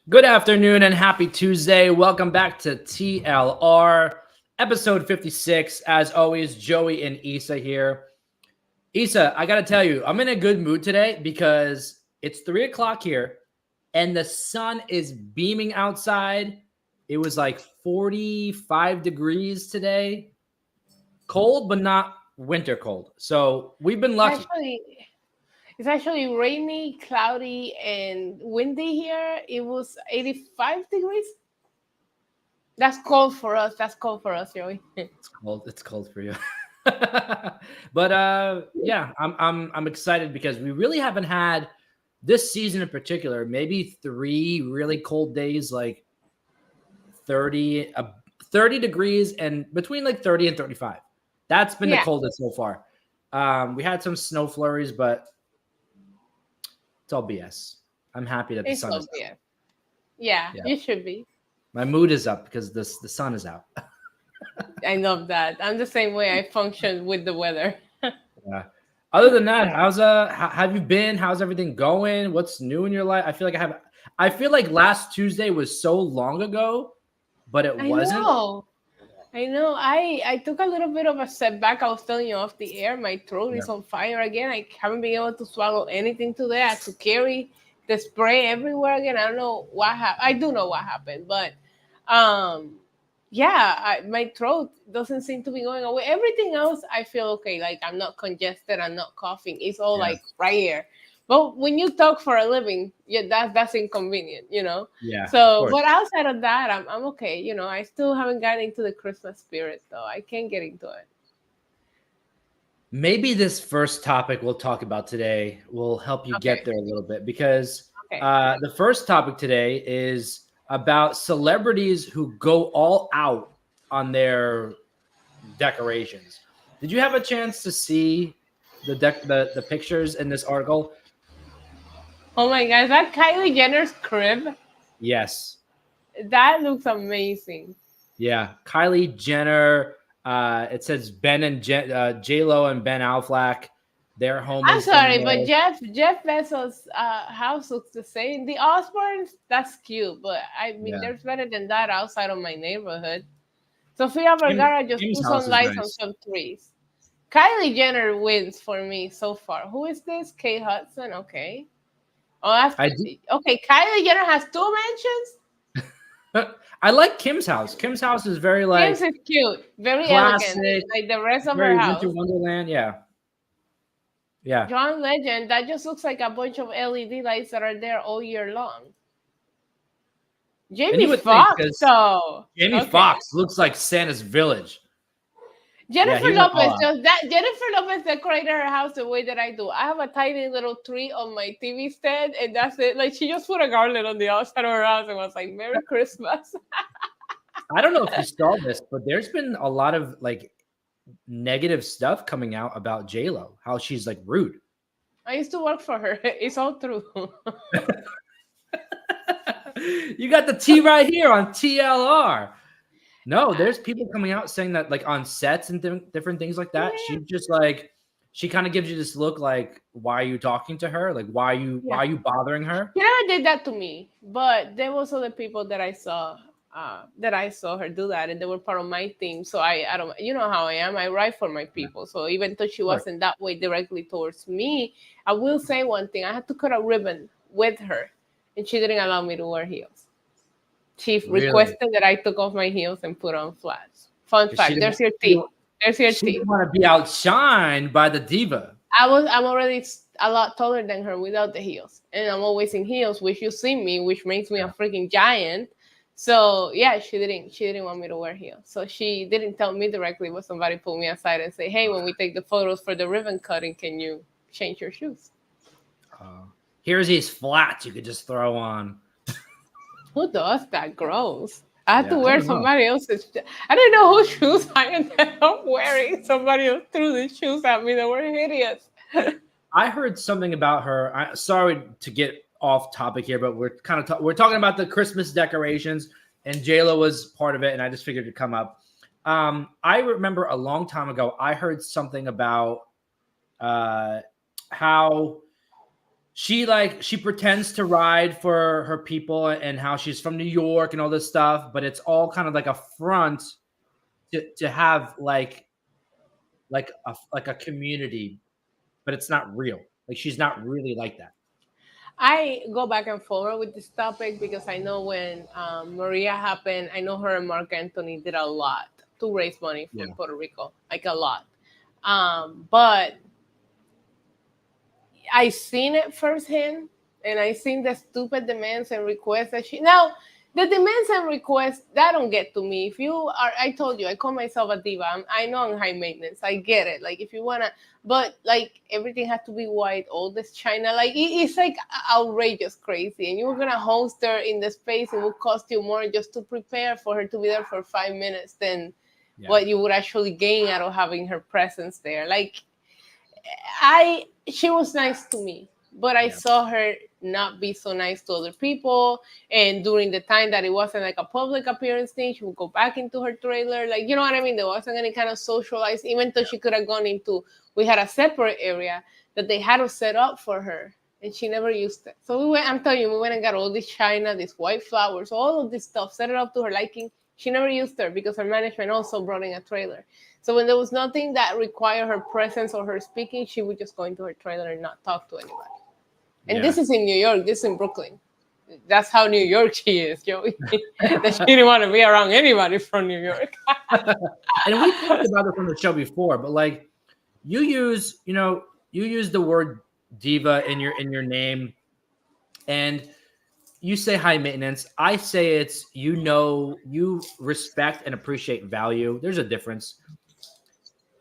Good afternoon and happy Tuesday. Welcome back to TLR, episode 56. As always, Joey and Issa here. Issa, I got to tell you, I'm in a good mood today because it's 3 o'clock here and the sun is beaming outside. It was like 45 degrees today. Cold, but not winter cold. So we've been lucky. It's actually rainy, cloudy, and windy here. It was 85 degrees. That's cold for us. That's cold for us, Joey. It's cold. It's cold for you. But yeah, I'm excited because we really haven't had this season in particular, maybe 3 really cold days, like 30 degrees and between like 30 and 35. That's been the coldest so far. We had some snow flurries, but it's all BS. I'm happy that the sun is out. Yeah, you should be. My mood is up because the sun is out. I love that. I'm the same way. I function with the weather. Yeah. Other than that, how have you been? How's everything going? What's new in your life? I feel like last Tuesday was so long ago, but it wasn't. I know. I took a little bit of a setback. I was telling you off the air. My throat is on fire again. I haven't been able to swallow anything today. I had to carry the spray everywhere again. I don't know what happened. I do know what happened, but my throat doesn't seem to be going away. Everything else, I feel okay. Like I'm not congested. I'm not coughing. It's all like right here. But when you talk for a living, that's inconvenient, you know? Yeah. So, but outside of that, I'm okay. You know, I still haven't gotten into the Christmas spirit, though. I can't get into it. Maybe this first topic we'll talk about today will help you get there a little bit because the first topic today is about celebrities who go all out on their decorations. Did you have a chance to see the pictures in this article? Oh my God, is that Kylie Jenner's crib? Yes. That looks amazing. Yeah, Kylie Jenner. It says Ben and J-Lo and Ben Affleck. Their home. I'm sorry, but Jeff Bezos' house looks the same. The Osbournes, that's cute, but I mean, there's better than that outside of my neighborhood. Sofia Vergara just put some lights on some trees. Kylie Jenner wins for me so far. Who is this? Kate Hudson. Okay. Oh, okay. Kylie Jenner has 2 mansions. I like Kim's house. Kim's house is very Kim's is cute, very classic, elegant, like the rest of her house. Winter Wonderland, yeah. John Legend. That just looks like a bunch of LED lights that are there all year long. Jamie Foxx, though. Jamie Foxx looks like Santa's village. Jennifer Lopez decorated her house the way that I do. I have a tiny little tree on my TV stand, and that's it. Like she just put a garland on the outside of her house and was like, "Merry Christmas." I don't know if you saw this, but there's been a lot of like negative stuff coming out about J-Lo, how she's like rude. I used to work for her. It's all true. You got the tea right here on TLR. No, there's people coming out saying that like on sets and different things like that. She just like, she kind of gives you this look like, why are you talking to her? Like, why are you bothering her? She never did that to me, but there was other people that I saw her do that, and they were part of my team. So I don't, you know how I am. I write for my people. So even though she wasn't that way directly towards me, I will say one thing. I had to cut a ribbon with her, and she didn't allow me to wear heels. She requested that I took off my heels and put on flats. Fun fact. There's your tea. There's your tea. She didn't want to be outshined by the diva. I'm already a lot taller than her without the heels, and I'm always in heels, which you see me, which makes me a freaking giant. So yeah, she didn't want me to wear heels. So she didn't tell me directly, but somebody pulled me aside and say, "Hey, when we take the photos for the ribbon cutting, can you change your shoes?" Here's these flats you could just throw on. Who does that? Gross. I had to wear somebody else's. I didn't know whose shoes I ended up wearing. Somebody else threw these shoes at me that were hideous. I heard something about her. Sorry to get off topic here, but we're talking about the Christmas decorations, and J-Lo was part of it, and I just figured it'd come up. I remember a long time ago, I heard something about how she pretends to ride for her people and how she's from New York and all this stuff, but it's all kind of like a front to have like a community, but it's not real. Like she's not really like that. I go back and forward with this topic because I know when Maria happened, I know her and Mark Anthony did a lot to raise money for Yeah. Puerto Rico, like a lot. But I seen it firsthand, and I seen the stupid demands and requests that she now. The demands and requests that don't get to me. If you are, I told you, I call myself a diva. I know I'm high maintenance. I get it. Like if you wanna, but like everything has to be white. All this China, like it's like outrageous, crazy. And you're gonna host her in the space. It will cost you more just to prepare for her to be there for 5 minutes than what you would actually gain out of having her presence there. Like she was nice to me, but I saw her not be so nice to other people. And during the time that it wasn't like a public appearance thing, she would go back into her trailer. Like, you know what I mean? There wasn't any kind of socialize, even though she could have gone into, we had a separate area that they had to set up for her. And she never used it. So we went, I'm telling you, we went and got all this china, these white flowers, all of this stuff, set it up to her liking. She never used her because her management also brought in a trailer. So when there was nothing that required her presence or her speaking, she would just go into her trailer and not talk to anybody. And this is in New York. This is in Brooklyn. That's how New York she is, Joey. That she didn't want to be around anybody from New York. And we talked about this on the show before, but like you use the word diva in your name, and you say high maintenance. I say it's you respect and appreciate value. There's a difference.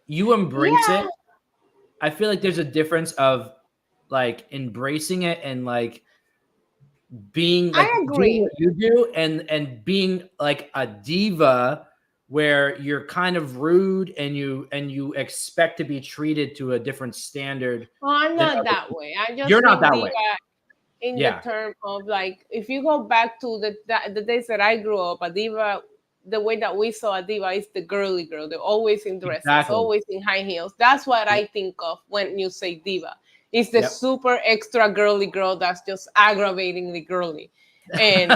You embrace it. I feel like there's a difference of like embracing it and like being like doing what you do and being like a diva where you're kind of rude and you expect to be treated to a different standard. Well, I'm not that way. I just You're not that diva way. in the term of like, if you go back to the days that I grew up, a diva, the way that we saw a diva is the girly girl. They're always in dresses, always in high heels. That's what I think of when you say diva. It's the super extra girly girl that's just aggravatingly girly. And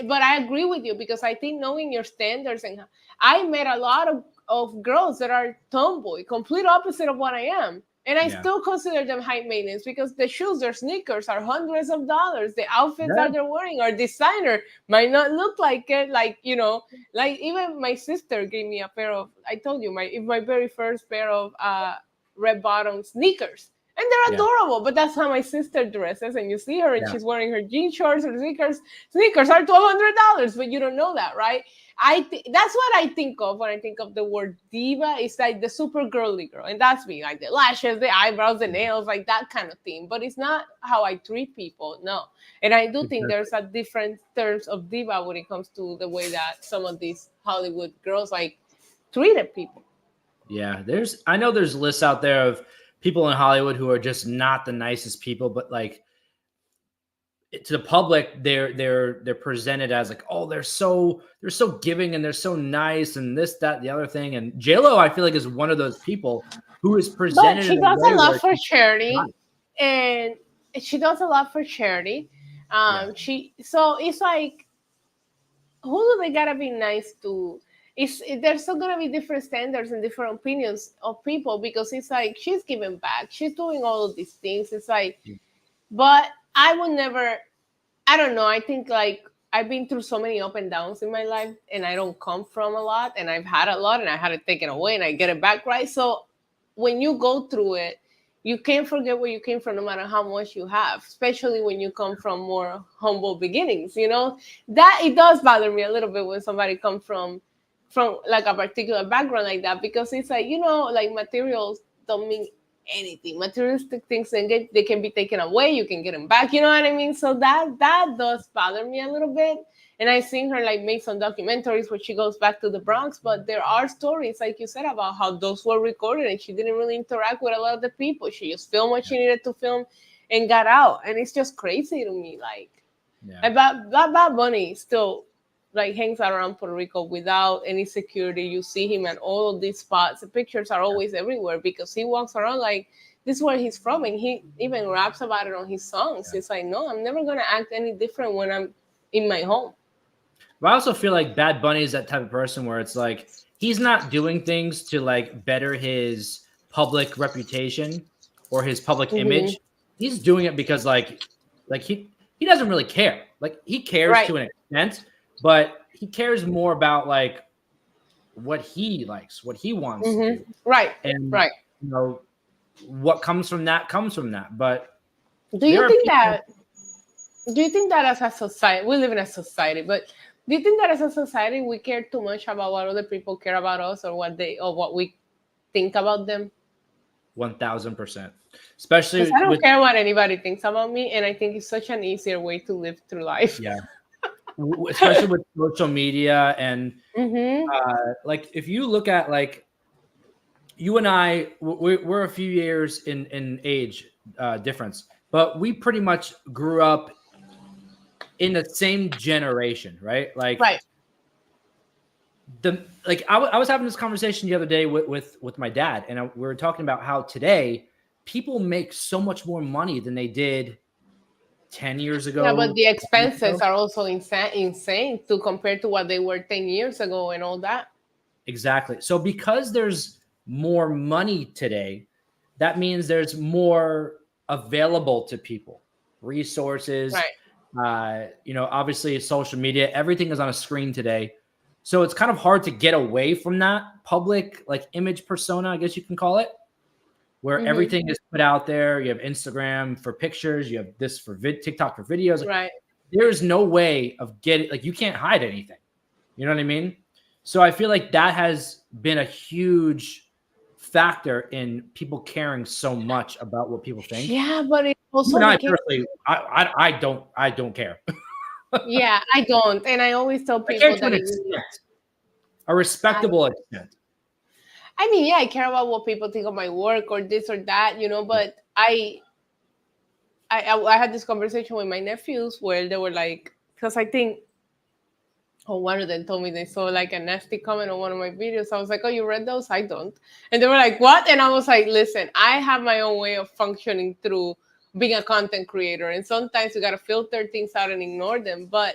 but I agree with you because I think knowing your standards, and I met a lot of girls that are tomboy, complete opposite of what I am. And I still consider them high maintenance because the shoes, their sneakers are hundreds of dollars. The outfits that they're wearing are designer, might not look like it. Like, you know, like even my sister gave me a pair of, I told you, my very first pair of red bottom sneakers. And they're adorable, but that's how my sister dresses. And you see her and she's wearing her jean shorts or sneakers. Sneakers are $1,200, but you don't know that, right? That's what I think of when I think of the word diva. It's like the super girly girl, and that's me, like the lashes, the eyebrows, the nails, like that kind of thing. But it's not how I treat people, no. And I do think there's a different terms of diva when it comes to the way that some of these Hollywood girls like treated people. Yeah, I know there's lists out there of people in Hollywood who are just not the nicest people, but like to the public, they're presented as like, oh, they're so giving and they're so nice and this, that, the other thing. And J-Lo, I feel like, is one of those people who is presented. But she does a lot for charity, and she does a lot for charity. So it's like, who do they gotta be nice to? There's still gonna be different standards and different opinions of people because it's like she's giving back, she's doing all of these things. It's like, but I would never. I don't know. I think like I've been through so many up and downs in my life, and I don't come from a lot, and I've had a lot, and I had it taken away, and I get it back, right? So when you go through it, you can't forget where you came from, no matter how much you have, especially when you come from more humble beginnings. You know that it does bother me a little bit when somebody comes from like a particular background like that, because it's like, you know, like materials don't mean anything. Materialistic things, and they can be taken away, you can get them back, you know what I mean? So that does bother me a little bit. And I've seen her like make some documentaries where she goes back to the Bronx, but there are stories, like you said, about how those were recorded and she didn't really interact with a lot of the people. She just filmed what she needed to film and got out. And it's just crazy to me, like Bad Bunny still like hangs out around Puerto Rico without any security. You see him at all of these spots. The pictures are always everywhere because he walks around like this is where he's from, and he even raps about it on his songs. It's like, no, I'm never gonna act any different when I'm in my home. But I also feel like Bad Bunny is that type of person where it's like he's not doing things to like better his public reputation or his public image. He's doing it because like he doesn't really care. Like he cares to an extent, but he cares more about like what he likes, what he wants to do. And you know, what comes from that comes from that. But do you think that as a society, we live in a society, but do you think that as a society we care too much about what other people care about us or what we think about them? 1000%. Especially I don't care what anybody thinks about me, and I think it's such an easier way to live through life. Yeah. Especially with social media and like if you look at like you and I, we're a few years in age difference, but we pretty much grew up in the same generation, right? Like, I was having this conversation the other day with my dad, and we were talking about how today people make so much more money than they did 10 years ago. Yeah, but the expenses are also insane to compare to what they were 10 years ago and all that. Exactly. So because there's more money today, that means there's more available to people, resources. Obviously social media, everything is on a screen today. So it's kind of hard to get away from that public like image persona, I guess you can call it, where everything is put out there. You have Instagram for pictures, you have this for TikTok for videos. Like, there's no way of getting, like, you can't hide anything. You know what I mean? So I feel like that has been a huge factor in people caring so much about what people think. Yeah, but it also I personally, I don't care. Yeah, I don't, and I always tell people that a respectable extent. I mean, yeah, I care about what people think of my work or this or that, but I had this conversation with my nephews where they were like, because I think, one of them told me they saw like a nasty comment on one of my videos. I was like, oh, you read those? I don't. And they were like, what? And I was like, listen, I have my own way of functioning through being a content creator. And sometimes you got to filter things out and ignore them. But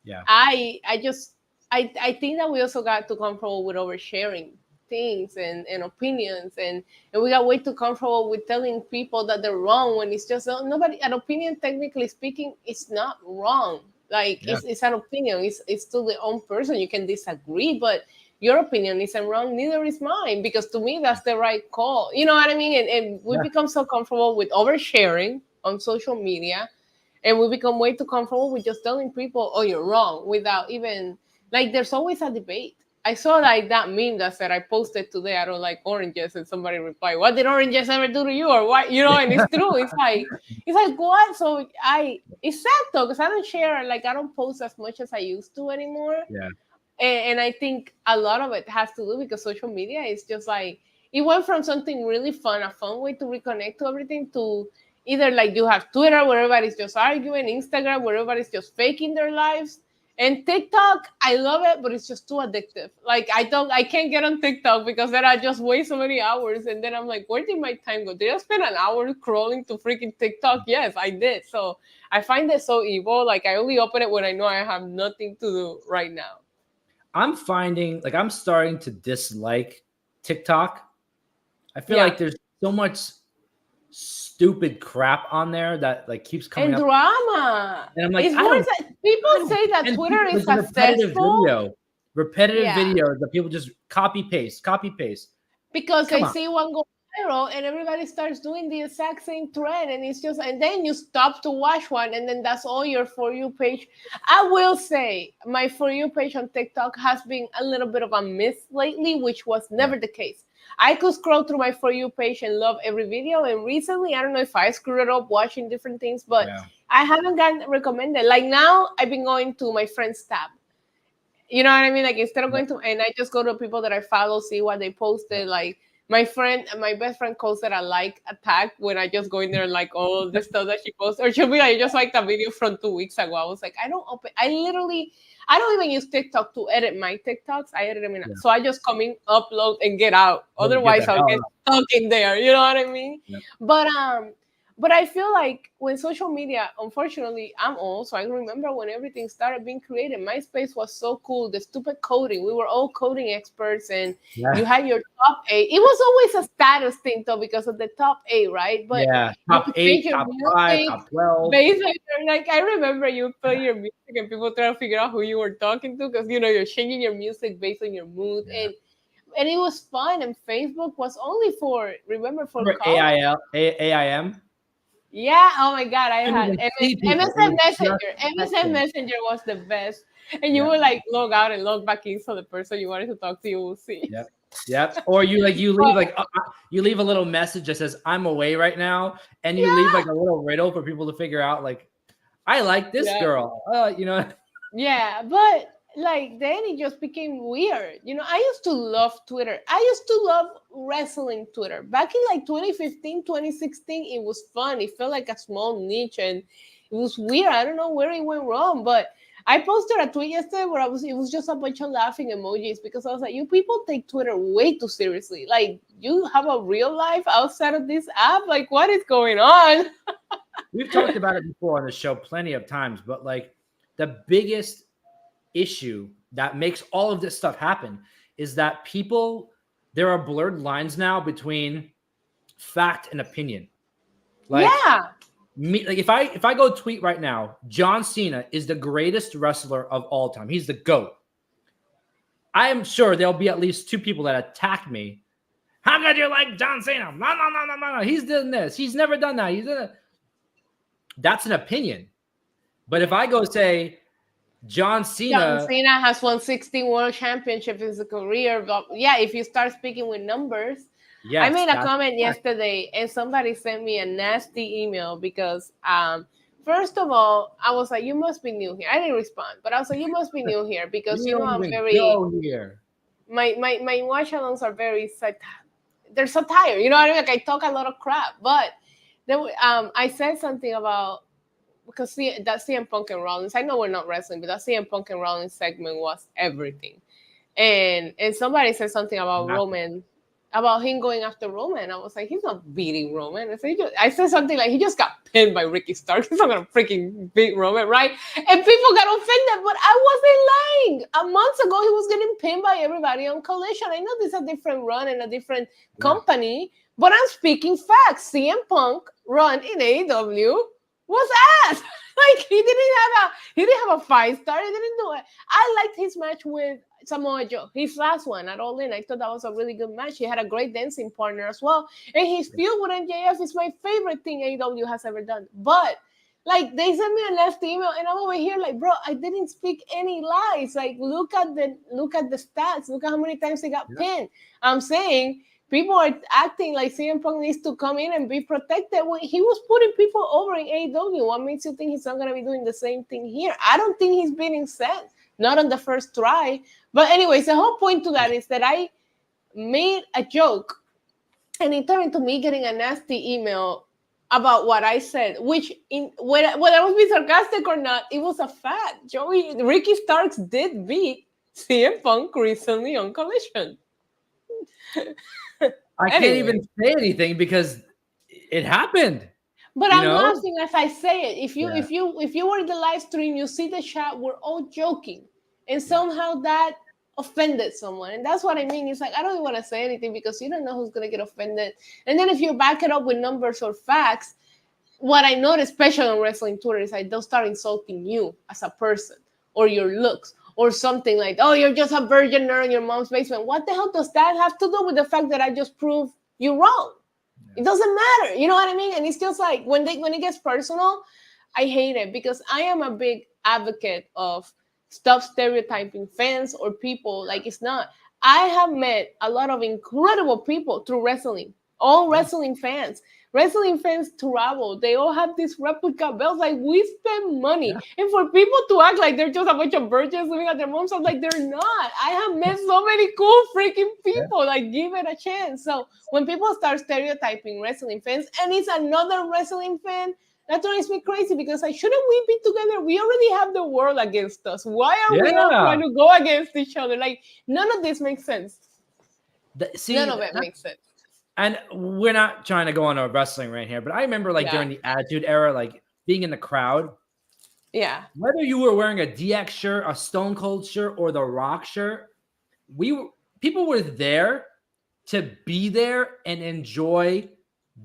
I think that we also got too comfortable with oversharing things and opinions. And we got way too comfortable with telling people that they're wrong when it's just nobody, an opinion, technically speaking, is not wrong. Like, it's an opinion. It's to the own person. You can disagree, but your opinion isn't wrong. Neither is mine, because to me, that's the right call. You know what I mean? And we become so comfortable with oversharing on social media, and we become way too comfortable with just telling people, oh, you're wrong, without even, like, there's always a debate. I saw like that meme that said, I posted today, I don't like oranges, and somebody replied, what did oranges ever do to you? Or what? And it's true. It's like what? So it's sad though, because I don't share, like, I don't post as much as I used to anymore. Yeah. And I think a lot of it has to do because social media is just like, it went from something really fun, a fun way to reconnect to everything, to either like you have Twitter where everybody's just arguing, Instagram where everybody's just faking their lives. And TikTok, I love it, but it's just too addictive. Like, I can't get on TikTok because then I just waste so many hours. And then I'm like, where did my time go? Did I spend an hour crawling to freaking TikTok? Yes, I did. So I find it so evil. Like, I only open it when I know I have nothing to do right now. I'm finding, like, I'm starting to dislike TikTok. I feel like there's so much stupid crap on there that like keeps coming and up. Drama. And I'm like, people say that Twitter is successful. Repetitive videos that people just copy paste. Because they see one go viral and everybody starts doing the exact same thread, and it's just, and then you stop to watch one, and then that's all your For You page. I will say my For You page on TikTok has been a little bit of a miss lately, which was never the case. I could scroll through my For You page and love every video. And recently, I don't know if I screwed it up watching different things, but I haven't gotten recommended. Like, now I've been going to my friends tab. You know what I mean? Like, instead of going to, and I just go to people that I follow, see what they posted. Like, My best friend calls it a like attack when I just go in there and like all the stuff that she posts. Or she'll be like, I just like a video from 2 weeks ago. I was like, I don't even use TikTok to edit my TikToks. I edit them in. Yeah. So I just come in, upload, and get out. Get Otherwise, the I'll hell get out. stuck in there. You know what I mean? Yep. But I feel like when social media, unfortunately, I'm old, so I remember when everything started being created. MySpace was so cool. The stupid coding. We were all coding experts, and Yeah. you had your top 8. It was always a status thing, though, because of the top 8, right? But Yeah. you Top could 8, change your top 5, music top 12. based on like, I remember you play your music and people try to figure out who you were talking to because, you're changing your music based on your mood. Yeah. And it was fun. And Facebook was only for college. AIM? Yeah. Oh my God. I Couldn't had even see people. It MSN was Messenger. just MSN texting. Messenger was the best. And you Yeah. would like log out and log back in so the person you wanted to talk to you will see. Yep. Or you leave a little message that says I'm away right now, and you leave like a little riddle for people to figure out. Like, I like this girl. Yeah, but like then it just became weird. I used to love Twitter. I used to love wrestling Twitter. Back in like 2015, 2016, it was fun. It felt like a small niche and it was weird. I don't know where it went wrong, but I posted a tweet yesterday where it was just a bunch of laughing emojis because I was like, you people take Twitter way too seriously. Like, you have a real life outside of this app? Like, what is going on? We've talked about it before on the show plenty of times, but like the biggest issue that makes all of this stuff happen is that there are blurred lines now between fact and opinion. Like, if I go tweet right now, John Cena is the greatest wrestler of all time. He's the GOAT. I am sure there'll be at least 2 people that attack me. How could you like John Cena? No. He's done this. He's never done that. That's an opinion. But if I go say John Cena has won 16 world championships in his career, but yeah, if you start speaking with numbers. Yes, I made a comment yesterday and somebody sent me a nasty email because first of all, I was like, you must be new here. I didn't respond, but I was like, you must be new here because I'm very here. My watch alongs are very they're satire. You know what I mean? Like, I talk a lot of crap. But then I said something about because that CM Punk and Rollins, I know we're not wrestling, but that CM Punk and Rollins segment was everything. And somebody said something about Roman, about him going after Roman. I was like, he's not beating Roman. I said something like, he just got pinned by Ricky Starks. He's not going to freaking beat Roman, right? And people got offended, but I wasn't lying. A month ago, he was getting pinned by everybody on Collision. I know this is a different run and a different company, but I'm speaking facts. CM Punk run in AEW was ass. Like, he didn't have a 5-star. He didn't do it. I liked his match with Samoa Joe, his last one at All In. I thought that was a really good match. He had a great dancing partner as well. And his feud with MJF is my favorite thing AEW has ever done. But like, they sent me a nasty email and I'm over here like, bro, I didn't speak any lies. Like, look at the stats. Look at how many times he got pinned. I'm saying people are acting like CM Punk needs to come in and be protected when he was putting people over in AEW. What makes you think he's not going to be doing the same thing here? I don't think he's beating Seth. Not on the first try. But anyways, the whole point to that is that I made a joke and it turned into me getting a nasty email about what I said, which whether I was being sarcastic or not, it was a fact. Ricky Starks did beat CM Punk recently on Collision. I can't even say anything because it happened. But I'm laughing as I say it. If you were in the live stream, you see the chat, we're all joking. And somehow that offended someone. And that's what I mean. It's like, I don't even want to say anything because you don't know who's going to get offended. And then if you back it up with numbers or facts, what I noticed, especially on wrestling Twitter, is like they'll start insulting you as a person or your looks or something like, oh, you're just a virgin nerd in your mom's basement. What the hell does that have to do with the fact that I just proved you wrong? It doesn't matter. You know what I mean? And it's just like when it gets personal, I hate it because I am a big advocate of stop stereotyping fans or people. Like, it's not. I have met a lot of incredible people through wrestling, all wrestling fans. wrestling fans travel. They all have these replica belts. Like, we spend money. And for people to act like they're just a bunch of virgins living at their mom's house, like, they're not. I have met so many cool freaking people. Like, give it a chance. So when people start stereotyping wrestling fans, and it's another wrestling fan, that drives me crazy, because like, shouldn't we be together? We already have the world against us. Why are we all trying to go against each other? Like, none of this makes sense. None of it makes sense. And we're not trying to go on a wrestling rant here, but I remember like during the Attitude Era, like being in the crowd. Yeah. Whether you were wearing a DX shirt, a Stone Cold shirt, or the Rock shirt, people were there to be there and enjoy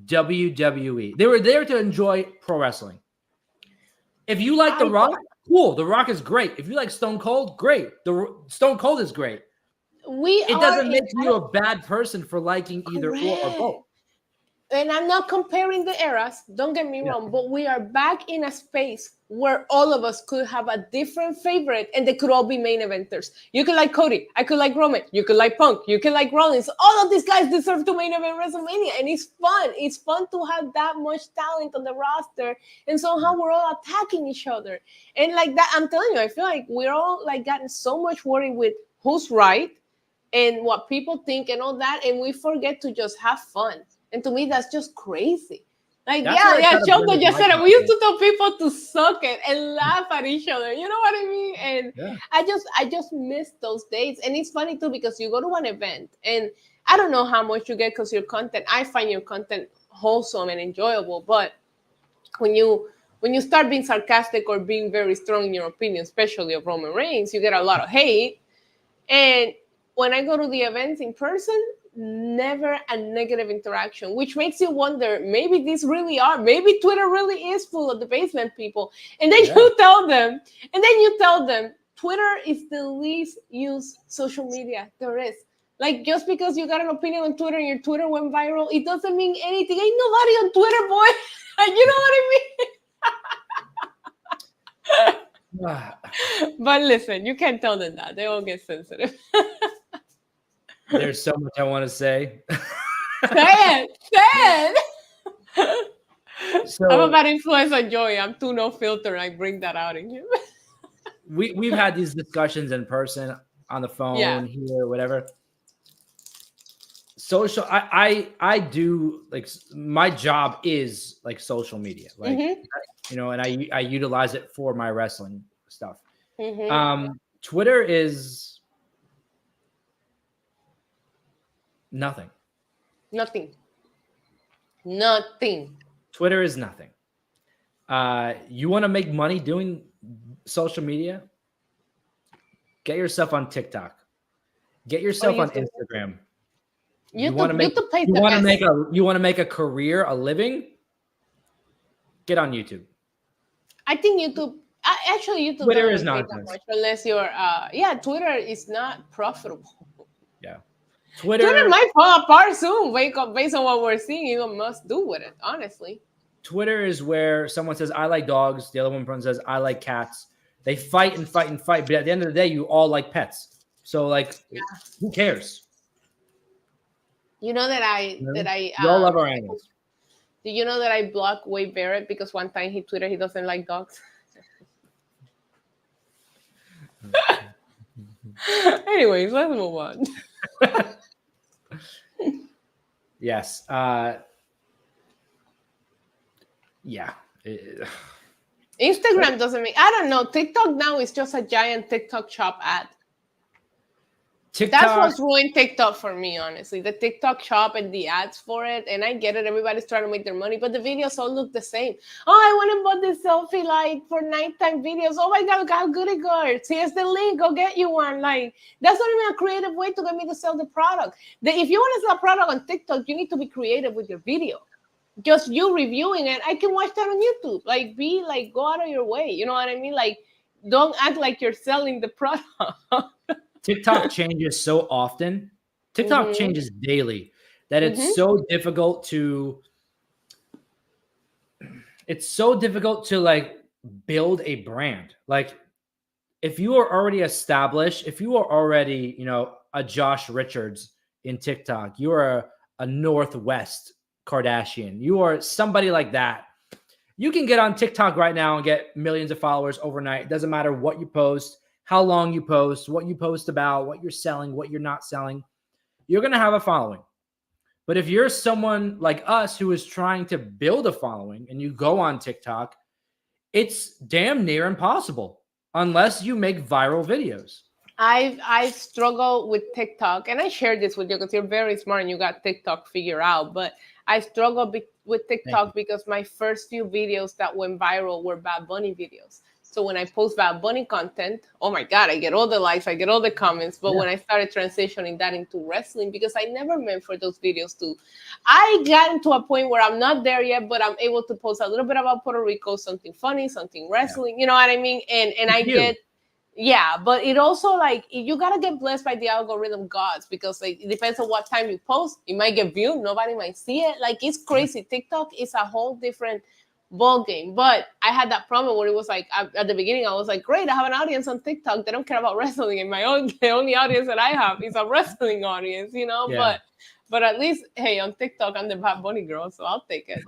WWE. They were there to enjoy pro wrestling. If you like The Rock, cool. The Rock is great. If you like Stone Cold, great. The Stone Cold is great. It doesn't make you a bad person for liking either or both. And I'm not comparing the eras, don't get me wrong, but we are back in a space where all of us could have a different favorite and they could all be main eventers. You could like Cody, I could like Roman, you could like Punk, you could like Rollins. All of these guys deserve to main event WrestleMania, and it's fun. It's fun to have that much talent on the roster, and somehow we're all attacking each other. And like that, I'm telling you, I feel like we're all like gotten so much worried with who's right and what people think and all that, and we forget to just have fun. And to me, that's just crazy. Like, Choco just said it. We used to tell people to suck it and laugh at each other. You know what I mean? And I just miss those days. And it's funny too, because you go to an event, and I don't know how much you get because your content, I find your content wholesome and enjoyable. But when you start being sarcastic or being very strong in your opinion, especially of Roman Reigns, you get a lot of hate. And when I go to the events in person, never a negative interaction, which makes you wonder, maybe these really are, maybe Twitter really is full of the basement people. And then you tell them, Twitter is the least used social media there is. Like, just because you got an opinion on Twitter and your Twitter went viral, it doesn't mean anything. Ain't nobody on Twitter, boy. You know what I mean? But listen, you can't tell them that. They all get sensitive. There's so much I want to say. Say it. So, I'm about to influence on Joey. I'm too no filter. I bring that out in you. We've had these discussions in person, on the phone, here, whatever. Social, I do, like, my job is like social media, like, you know, and I utilize it for my wrestling stuff. Twitter is nothing. Twitter is nothing. You want to make money doing social media? Get yourself on TikTok. Get yourself on Instagram. You want to make a career, a living? Get on YouTube. I think YouTube. Actually, YouTube. Twitter is not much unless you're. Twitter is not profitable. Yeah. Twitter might fall apart soon, based on what we're seeing. Elon Musk do with it, honestly. Twitter is where someone says, I like dogs. The other one says, I like cats. They fight and fight and fight. But at the end of the day, you all like pets. So, like, who cares? You know that I we all love our animals. Do you know that I blocked Wade Barrett because one time he tweeted he doesn't like dogs? Anyways, let's move on. Yes. Instagram doesn't make. I don't know. TikTok now is just a giant TikTok shop ad. That's what's ruined TikTok for me, honestly. The TikTok shop and the ads for it. And I get it. Everybody's trying to make their money. But the videos all look the same. Oh, I went and bought this selfie light for nighttime videos. Oh my God, look how good it goes. Here's the link. Go get you one. Like, that's not even a creative way to get me to sell the product. If you want to sell a product on TikTok, you need to be creative with your video. Just you reviewing it, I can watch that on YouTube. Like, go out of your way. You know what I mean? Like, don't act like you're selling the product. TikTok changes so often. TikTok changes daily that it's so difficult to like build a brand. Like, if you are already established, if you are already, you know, a Josh Richards in TikTok, you are a Northwest Kardashian. You are somebody like that. You can get on TikTok right now and get millions of followers overnight. It doesn't matter what you post, how long you post, what you post about, what you're selling, what you're not selling. You're going to have a following. But if you're someone like us who is trying to build a following and you go on TikTok, it's damn near impossible unless you make viral videos. I struggle with TikTok, and I shared this with you because you're very smart and you got TikTok figured out. But I struggle with TikTok because my first few videos that went viral were Bad Bunny videos. So when I post Bad Bunny content, oh my God, I get all the likes, I get all the comments. But when I started transitioning that into wrestling, because I never meant for those videos to, I got to a point where I'm not there yet, but I'm able to post a little bit about Puerto Rico, something funny, something wrestling, you know what I mean? And I get. Yeah, but it also like you gotta get blessed by the algorithm gods because like it depends on what time you post. It might get viewed, nobody might see it. Like it's crazy. TikTok is a whole different ball game. But I had that problem where it was like at the beginning I was like, great, I have an audience on TikTok. They don't care about wrestling, and the only audience that I have is a wrestling audience, you know. Yeah. But at least hey, on TikTok I'm the Bad Bunny girl, so I'll take it.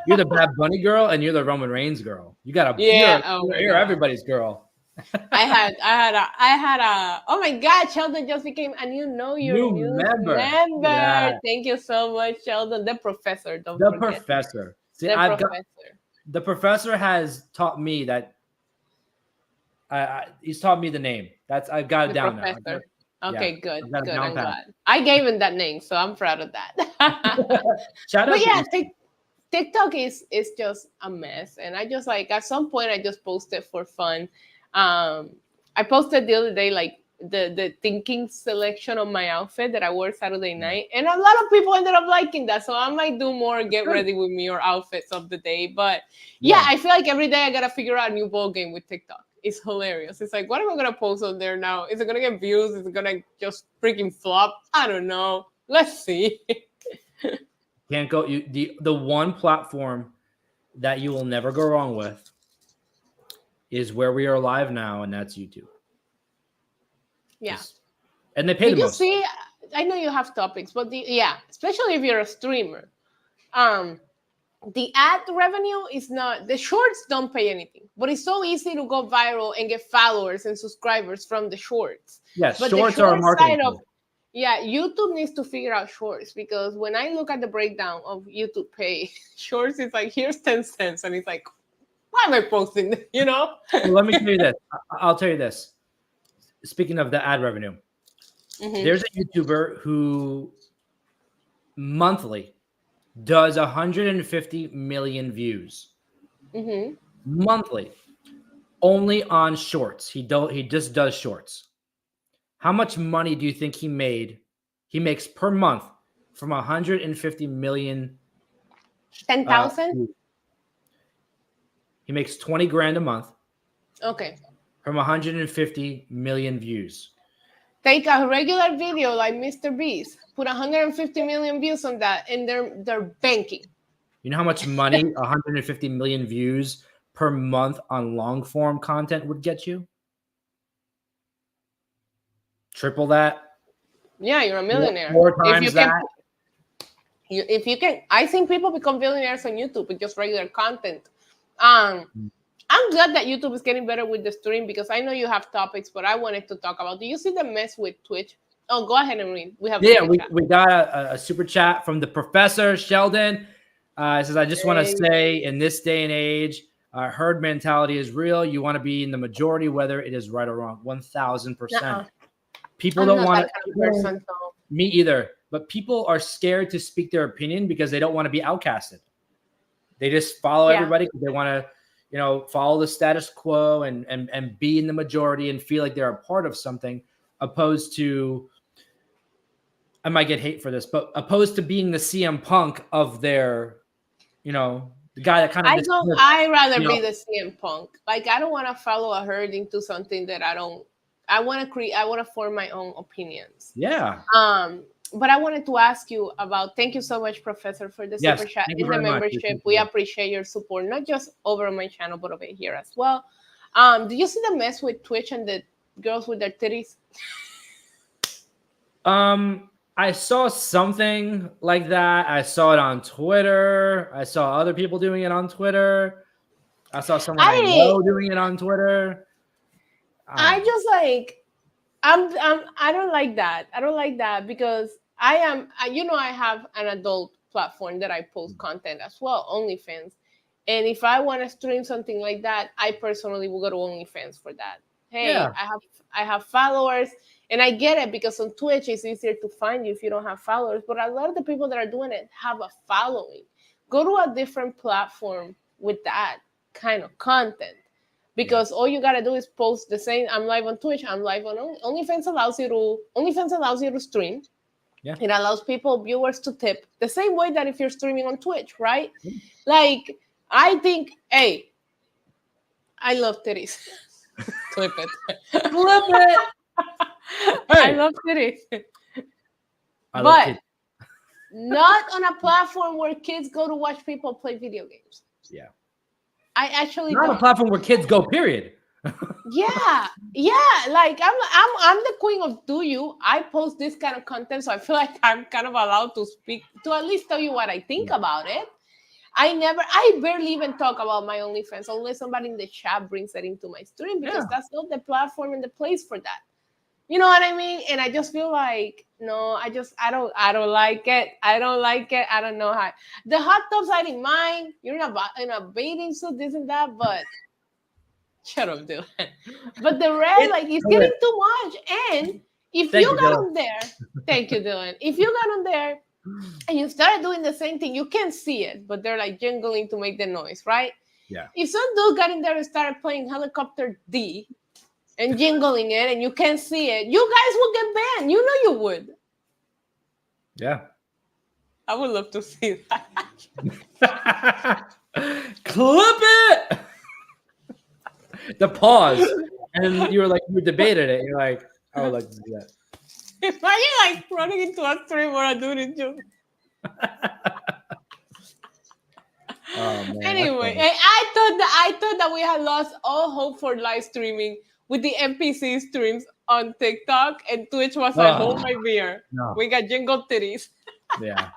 You're the Bad Bunny girl, and you're the Roman Reigns girl. You got to you're everybody's girl. I had a oh my God, Sheldon just became a new member. Yeah. Thank you so much, Sheldon. The professor, professor. See, the professor has taught me that he's taught me the name. I've got it down now. Okay, good. I'm glad. I gave him that name, so I'm proud of that. Shout out. But yeah, TikTok is just a mess, and I just like at some point I just posted for fun. I posted the other day like the thinking selection of my outfit that I wore Saturday night, and a lot of people ended up liking that. So I might do more get ready with me or outfits of the day. But yeah, I feel like every day I gotta figure out a new ball game with TikTok. It's hilarious. It's like, what am I gonna post on there now? Is it gonna get views? Is it gonna just freaking flop? I don't know. Let's see. Can't go. The one platform that you will never go wrong with is where we are live now, and that's YouTube. Yeah. And they pay the most. See, I know you have topics, but especially if you're a streamer. The ad revenue is not, the shorts don't pay anything, but it's so easy to go viral and get followers and subscribers from the shorts. Yes, but shorts are a marketing tool. Yeah, YouTube needs to figure out shorts because when I look at the breakdown of YouTube pay, shorts is like, here's 10 cents. And it's like, why am I posting this, you know? Well, let me tell you this. I'll tell you this. Speaking of the ad revenue, there's a YouTuber who monthly does 150 million views. Monthly. Only on shorts. He just does shorts. How much money do you think he makes per month from 150 million? 10,000? He makes 20 grand a month. Okay. From 150 million views. Take a regular video like Mr. Beast, put 150 million views on that, and they're banking. You know how much money 150 million views per month on long form content would get you? Triple that. Yeah, you're a millionaire. 4 times that. If you can, I think people become billionaires on YouTube with just regular content. I'm glad that YouTube is getting better with the stream because I know you have topics, but I wanted to talk about. Do you see the mess with Twitch? Oh, go ahead and read. We got a super chat from the professor Sheldon. It says, I just want to say, in this day and age, herd mentality is real. You want to be in the majority, whether it is right or wrong. 1,000%. People don't want to. Me either. But people are scared to speak their opinion because they don't want to be outcasted. They just follow everybody because they want to, follow the status quo and be in the majority and feel like they're a part of something, opposed to, I might get hate for this, but opposed to being the CM Punk of their, the guy that kind of. I'd rather be the CM Punk. Like, I don't want to follow a herd into something that I want to form my own opinions. Yeah. But I wanted to ask you about, thank you so much, Professor, for the super chat and the membership. We appreciate your support, not just over on my channel, but over here as well. Do you see the mess with Twitch and the girls with their titties? I saw something like that. I saw it on Twitter. I saw other people doing it on Twitter. I saw someone I I know doing it on Twitter. I just like I don't like that. I don't like that because I have an adult platform that I post content as well, OnlyFans. And if I want to stream something like that, I personally will go to OnlyFans for that. Hey, Yeah. I have followers, and I get it because on Twitch it's easier to find you if you don't have followers. But a lot of the people that are doing it have a following. Go to a different platform with that kind of content because all you gotta do is post the same. I'm live on Twitch. I'm live on OnlyFans allows you to stream. Yeah. It allows viewers to tip the same way that if you're streaming on Twitch, right? Like I think, hey, I love titties. Clip it. Flip it. I love titties. But not on a platform where kids go to watch people play video games. Yeah. I actually not don't. a platform where kids go, period. Yeah. Like I'm the queen of do you. I post this kind of content, so I feel like I'm kind of allowed to speak to at least tell you what I think about it. I barely even talk about my OnlyFans unless somebody in the chat brings it into my stream because that's not the platform and the place for that. You know what I mean? And I just feel like, no, I don't like it. I don't like it. I don't know how. The hot tubs I didn't mind. You're in a bathing suit, this and that, but shut up, Dylan. But the rest, it's getting too much. And if you got on there, thank you, Dylan. If you got on there and you started doing the same thing, you can't see it, but they're like jingling to make the noise, right? Yeah. If some dude got in there and started playing Helicopter D and jingling it and you can't see it, you guys will get banned. You know you would. Yeah. I would love to see that. Clip it! The pause. And you debated it. You're like, I would like to do that. Imagine running into a stream where a dude is just... Oh, man, anyway, I thought that we had lost all hope for live streaming with the NPC streams on TikTok, and Twitch was like, hold my beer. No. We got jingle titties. Yeah.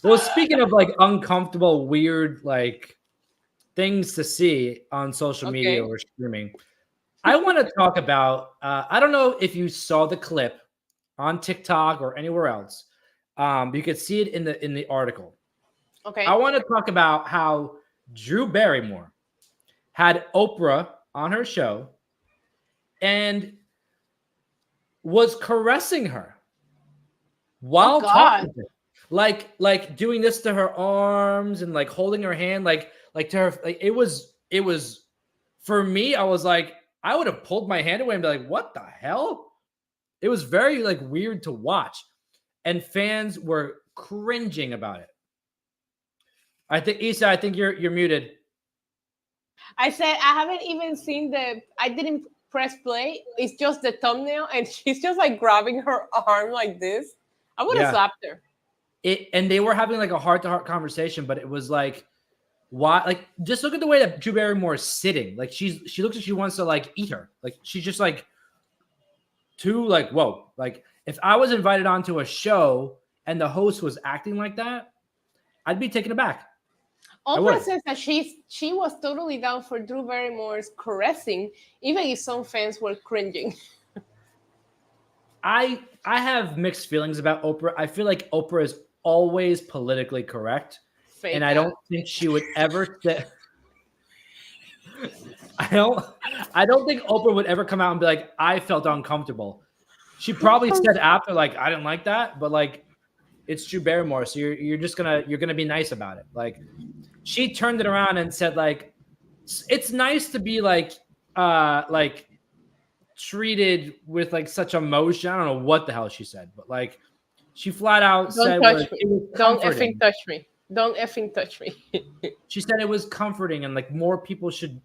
Well, speaking of uncomfortable, weird things to see on social media or streaming, I want to talk about. I don't know if you saw the clip on TikTok or anywhere else. You could see it in the article. Okay. I want to talk about how Drew Barrymore had Oprah on her show and was caressing her while talking to her. Like doing this to her arms and holding her hand like to her. It was for me, I was like, I would have pulled my hand away and be like, what the hell? It was very weird to watch. And fans were cringing about it. I think Issa, I think you're muted. I said I haven't even seen I didn't press play. It's just the thumbnail, and she's just grabbing her arm like this. I would have slapped her. And they were having a heart-to-heart conversation, but it was why? Just look at the way that Drew Barrymore is sitting. She looks like she wants to eat her. She's just too whoa. If I was invited onto a show and the host was acting like that, I'd be taken aback. Oprah says that she was totally down for Drew Barrymore's caressing, even if some fans were cringing. I have mixed feelings about Oprah. I feel like Oprah is always politically correct. And I don't think she would ever say I don't think Oprah would ever come out and be like, I felt uncomfortable. She probably said after, I didn't like that, but it's Drew Barrymore, so you're gonna be nice about it. She turned it around and said, it's nice to be treated with such emotion. I don't know what the hell she said, but she flat out said, "Don't effing touch me. Don't effing touch me." She said it was comforting and more people should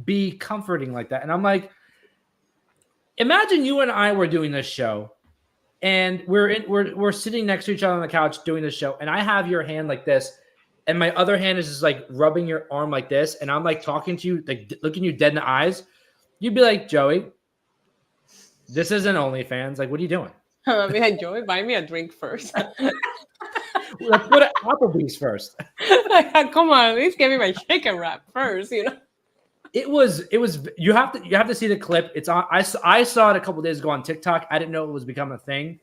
be comforting like that. And I'm like, imagine you and I were doing this show and we're sitting next to each other on the couch doing this show, and I have your hand like this, and my other hand is just rubbing your arm like this, and I'm talking to you, looking you dead in the eyes. You'd be like, Joey, this isn't OnlyFans. What are you doing? I'll be like, Joey, buy me a drink first. Let's go to Applebee's first. Like, come on, at least give me my chicken wrap first, you know. It was you have to see the clip. It's on. I saw it a couple days ago on TikTok. I didn't know it was becoming a thing,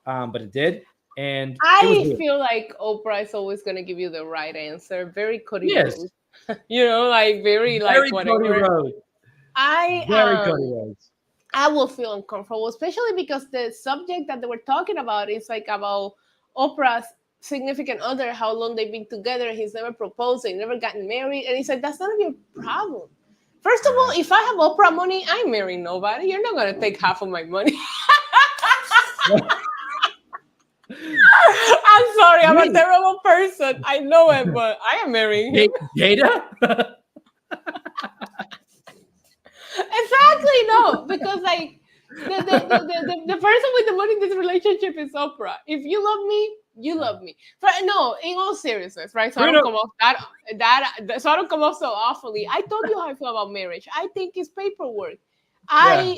but it did. And I feel like Oprah is always gonna give you the right answer. Very Cody Rhodes. You know, like very like whatever. Cody Rhodes. Very Cody Rhodes. I will feel uncomfortable, especially because the subject that they were talking about is like about Oprah's significant other, how long they've been together. He's never proposed, they never gotten married. And he said, that's none of your problem. First of all, if I have Oprah money, I'm marrying nobody. You're not going to take half of my money. I'm sorry, I'm a terrible person. I know it, but I am marrying him. Jada? Exactly, no, because like the person with the money in this relationship is Oprah. If you love me, you love me. But no, in all seriousness, right? So I don't come off so I don't come off so awfully. I told you how I feel about marriage. I think it's paperwork.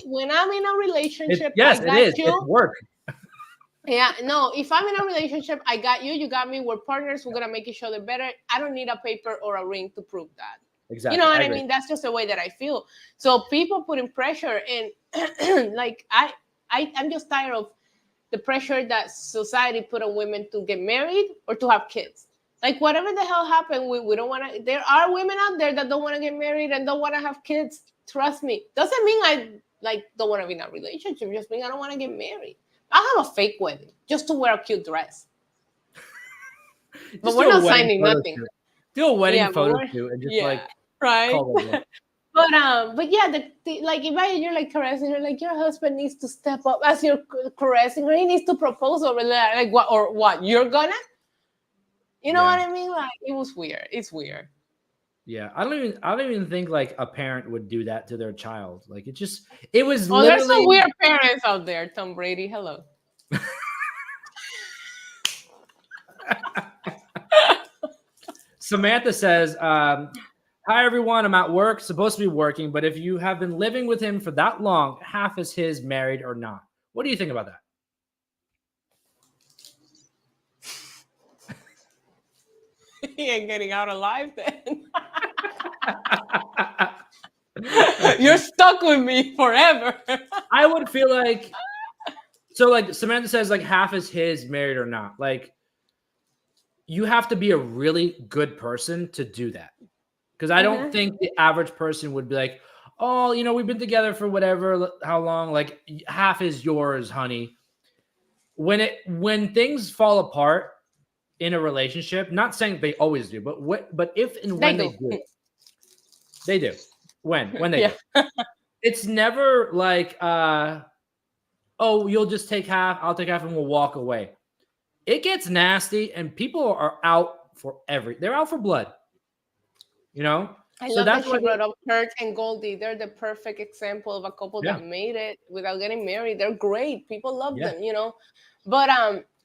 When I'm in a relationship, it is. It's work. Yeah, no, if I'm in a relationship, I got you, you got me, we're partners, we're gonna make each other better. I don't need a paper or a ring to prove that. Exactly. You know what I mean? That's just the way that I feel. So people putting pressure and like I'm just tired of the pressure that society put on women to get married or to have kids. Like whatever the hell happened, we don't want to. There are women out there that don't want to get married and don't want to have kids. Trust me. Doesn't mean I don't want to be in a relationship. Just mean I don't want to get married. I'll have a fake wedding just to wear a cute dress. But we're not signing nothing. Do a wedding photo shoot and just right. But yeah, like imagine you're like caressing her, like your husband needs to step up as you're caressing her. He needs to propose over there. Like what or what? You're gonna? You know what I mean? Like it was weird. It's weird. Yeah, I don't even think like a parent would do that to their child. Like it was. Oh, there's some weird parents out there. Tom Brady, hello. Samantha says, "Hi everyone, I'm at work, supposed to be working, but if you have been living with him for that long, half is his, married or not. What do you think about that?" He ain't getting out alive then. You're stuck with me forever. I would feel like, so like Samantha says, like half is his, married or not. Like you have to be a really good person to do that. Because I don't think the average person would be like, oh, you know, we've been together for whatever, how long, like half is yours, honey. When things fall apart in a relationship, not saying they always do, but if and when they do, they do. When they do. It's never like, oh, you'll just take half, I'll take half, and we'll walk away. It gets nasty, and people are out for they're out for blood. You know? I love that she brought up Kurt and Goldie. They're the perfect example of a couple that made it without getting married. They're great. People love them, you know? But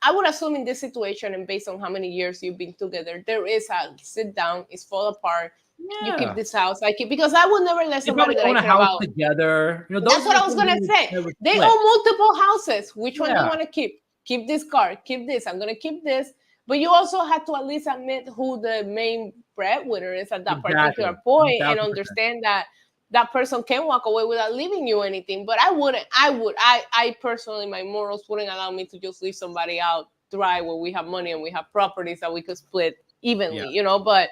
I would assume in this situation, and based on how many years you've been together, there is a sit down, it's fall apart. Yeah. You keep this house, because I would never let somebody that I care about together. You know, that's what I was gonna say. They own multiple houses. Which one do you want to keep? Keep this car. Keep this. I'm gonna keep this. But you also have to at least admit who the main breadwinner is at that particular point, and understand that that person can walk away without leaving you anything. But I personally, my morals wouldn't allow me to just leave somebody out dry where we have money and we have properties that we could split evenly, you know. But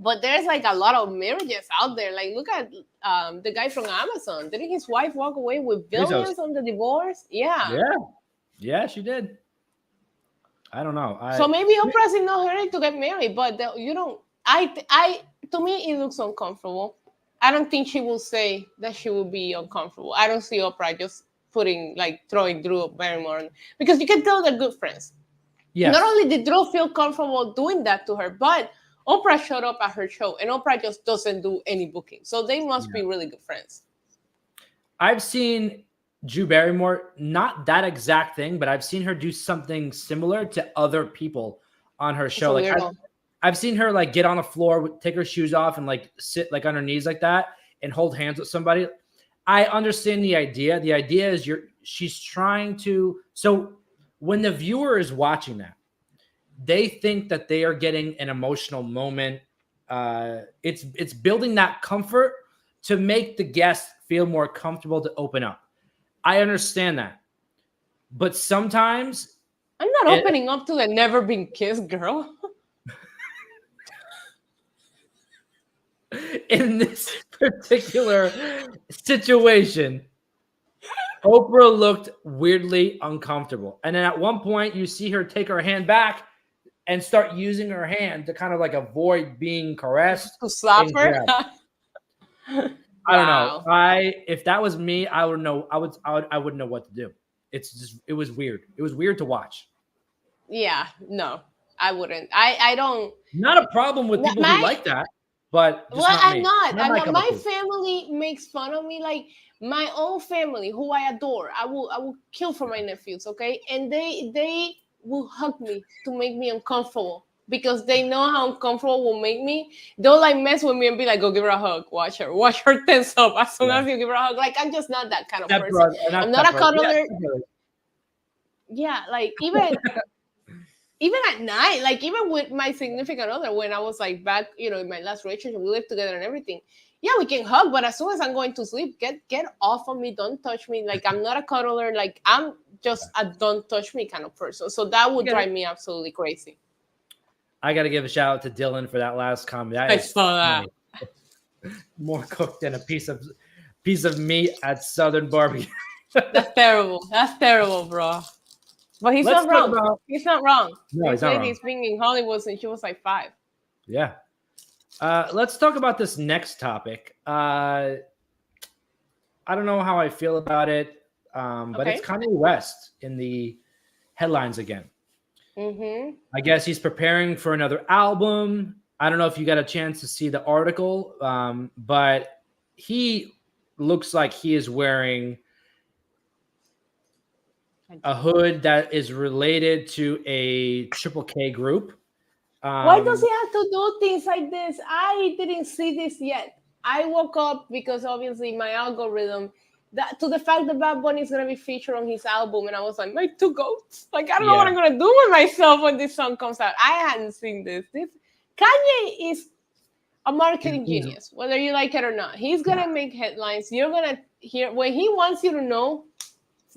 but there's like a lot of marriages out there. Like look at the guy from Amazon. Didn't his wife walk away with billions on the divorce? Yeah, she did. I don't know. So maybe Oprah's in no hurry to get married, but you don't. To me, it looks uncomfortable. I don't think she will say that she will be uncomfortable. I don't see Oprah just throwing Drew Barrymore on, because you can tell they're good friends. Yeah. Not only did Drew feel comfortable doing that to her, but Oprah showed up at her show, and Oprah just doesn't do any booking. So they must be really good friends. I've seen Drew Barrymore, not that exact thing, but I've seen her do something similar to other people on her show. Like I've seen her like get on the floor, take her shoes off, and like sit like on her knees like that and hold hands with somebody. I understand the idea. The idea is she's trying to. So when the viewer is watching that, they think that they are getting an emotional moment. It's building that comfort to make the guest feel more comfortable to open up. I understand that, but sometimes I'm not opening up to the never been kissed girl. In this particular situation, Oprah looked weirdly uncomfortable. And then at one point, you see her take her hand back and start using her hand to kind of like avoid being caressed. To slap her? I don't know. If that was me, I would know. I wouldn't know what to do. It was weird. It was weird to watch. Yeah, no, I wouldn't. I don't. Not a problem with people who like that, but I'm not. My family makes fun of me. Like my own family, who I adore, I will kill for my nephews. Okay, and they will hug me to make me uncomfortable because they know how uncomfortable will make me. They'll like mess with me and be like, "Go give her a hug. Watch her tense up as soon as you give her a hug." Like I'm just not that kind of person. I'm not a cuddler. Yeah, like even at night, like even with my significant other, when I was like back, in my last relationship, we lived together and everything. Yeah, we can hug, but as soon as I'm going to sleep, get off of me. Don't touch me. Like I'm not a cuddler. Like I'm just a don't touch me kind of person. So that would drive me absolutely crazy. I got to give a shout out to Dylan for that last comment. I saw that. More cooked than a piece of meat at Southern barbecue. That's terrible. That's terrible, bro. But he's not wrong. He's not wrong. No, he's not wrong. He's been in Hollywood since she was like 5. Yeah. Let's talk about this next topic. I don't know how I feel about it, but it's Kanye West in the headlines again. Mm-hmm. I guess he's preparing for another album. I don't know if you got a chance to see the article, but he looks like he is wearing a hood that is related to a Triple K group. Why does he have to do things like this? I didn't see this yet. I woke up because obviously my algorithm to the fact that Bad Bunny is going to be featured on his album, and I was like, my 2 goats. Like I don't know what I'm going to do with myself when this song comes out. I hadn't seen this. Kanye is a marketing genius, whether you like it or not. He's going to make headlines. You're going to hear when he wants you to know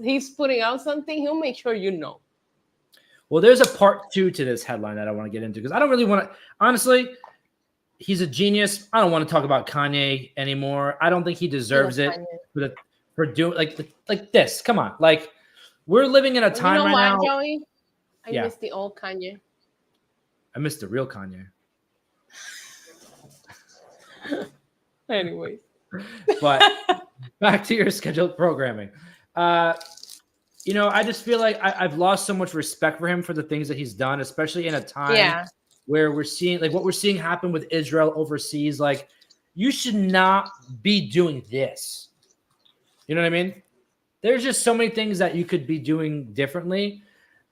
he's putting out something, he'll make sure you know. Well, there's a part 2 to this headline that I want to get into because I don't really want to. Honestly, he's a genius. I don't want to talk about Kanye anymore. I don't think he deserves it for doing like this. Come on, like we're living in a time right now. Joey? I miss the old Kanye. I miss the real Kanye. Anyways, but back to your scheduled programming. I just feel like I've lost so much respect for him for the things that he's done, especially in a time where we're seeing like what we're seeing happen with Israel overseas. Like, you should not be doing this. You know what I mean? There's just so many things that you could be doing differently.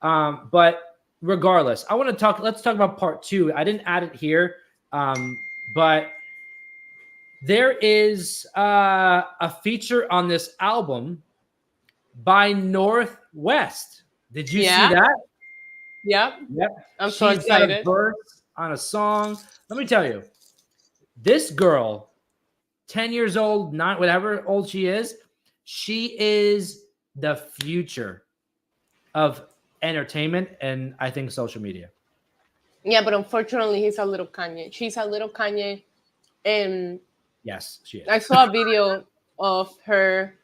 But regardless, let's talk about part 2. I didn't add it here, but there is a feature on this album by Northwest. Did you see that? Yep. I'm so excited. Got a verse on a song. Let me tell you, this girl, 10 years old, not whatever old she is the future of entertainment and I think social media. Yeah, but unfortunately, he's a little Kanye. She's a little Kanye. And yes, she is. I saw a video of her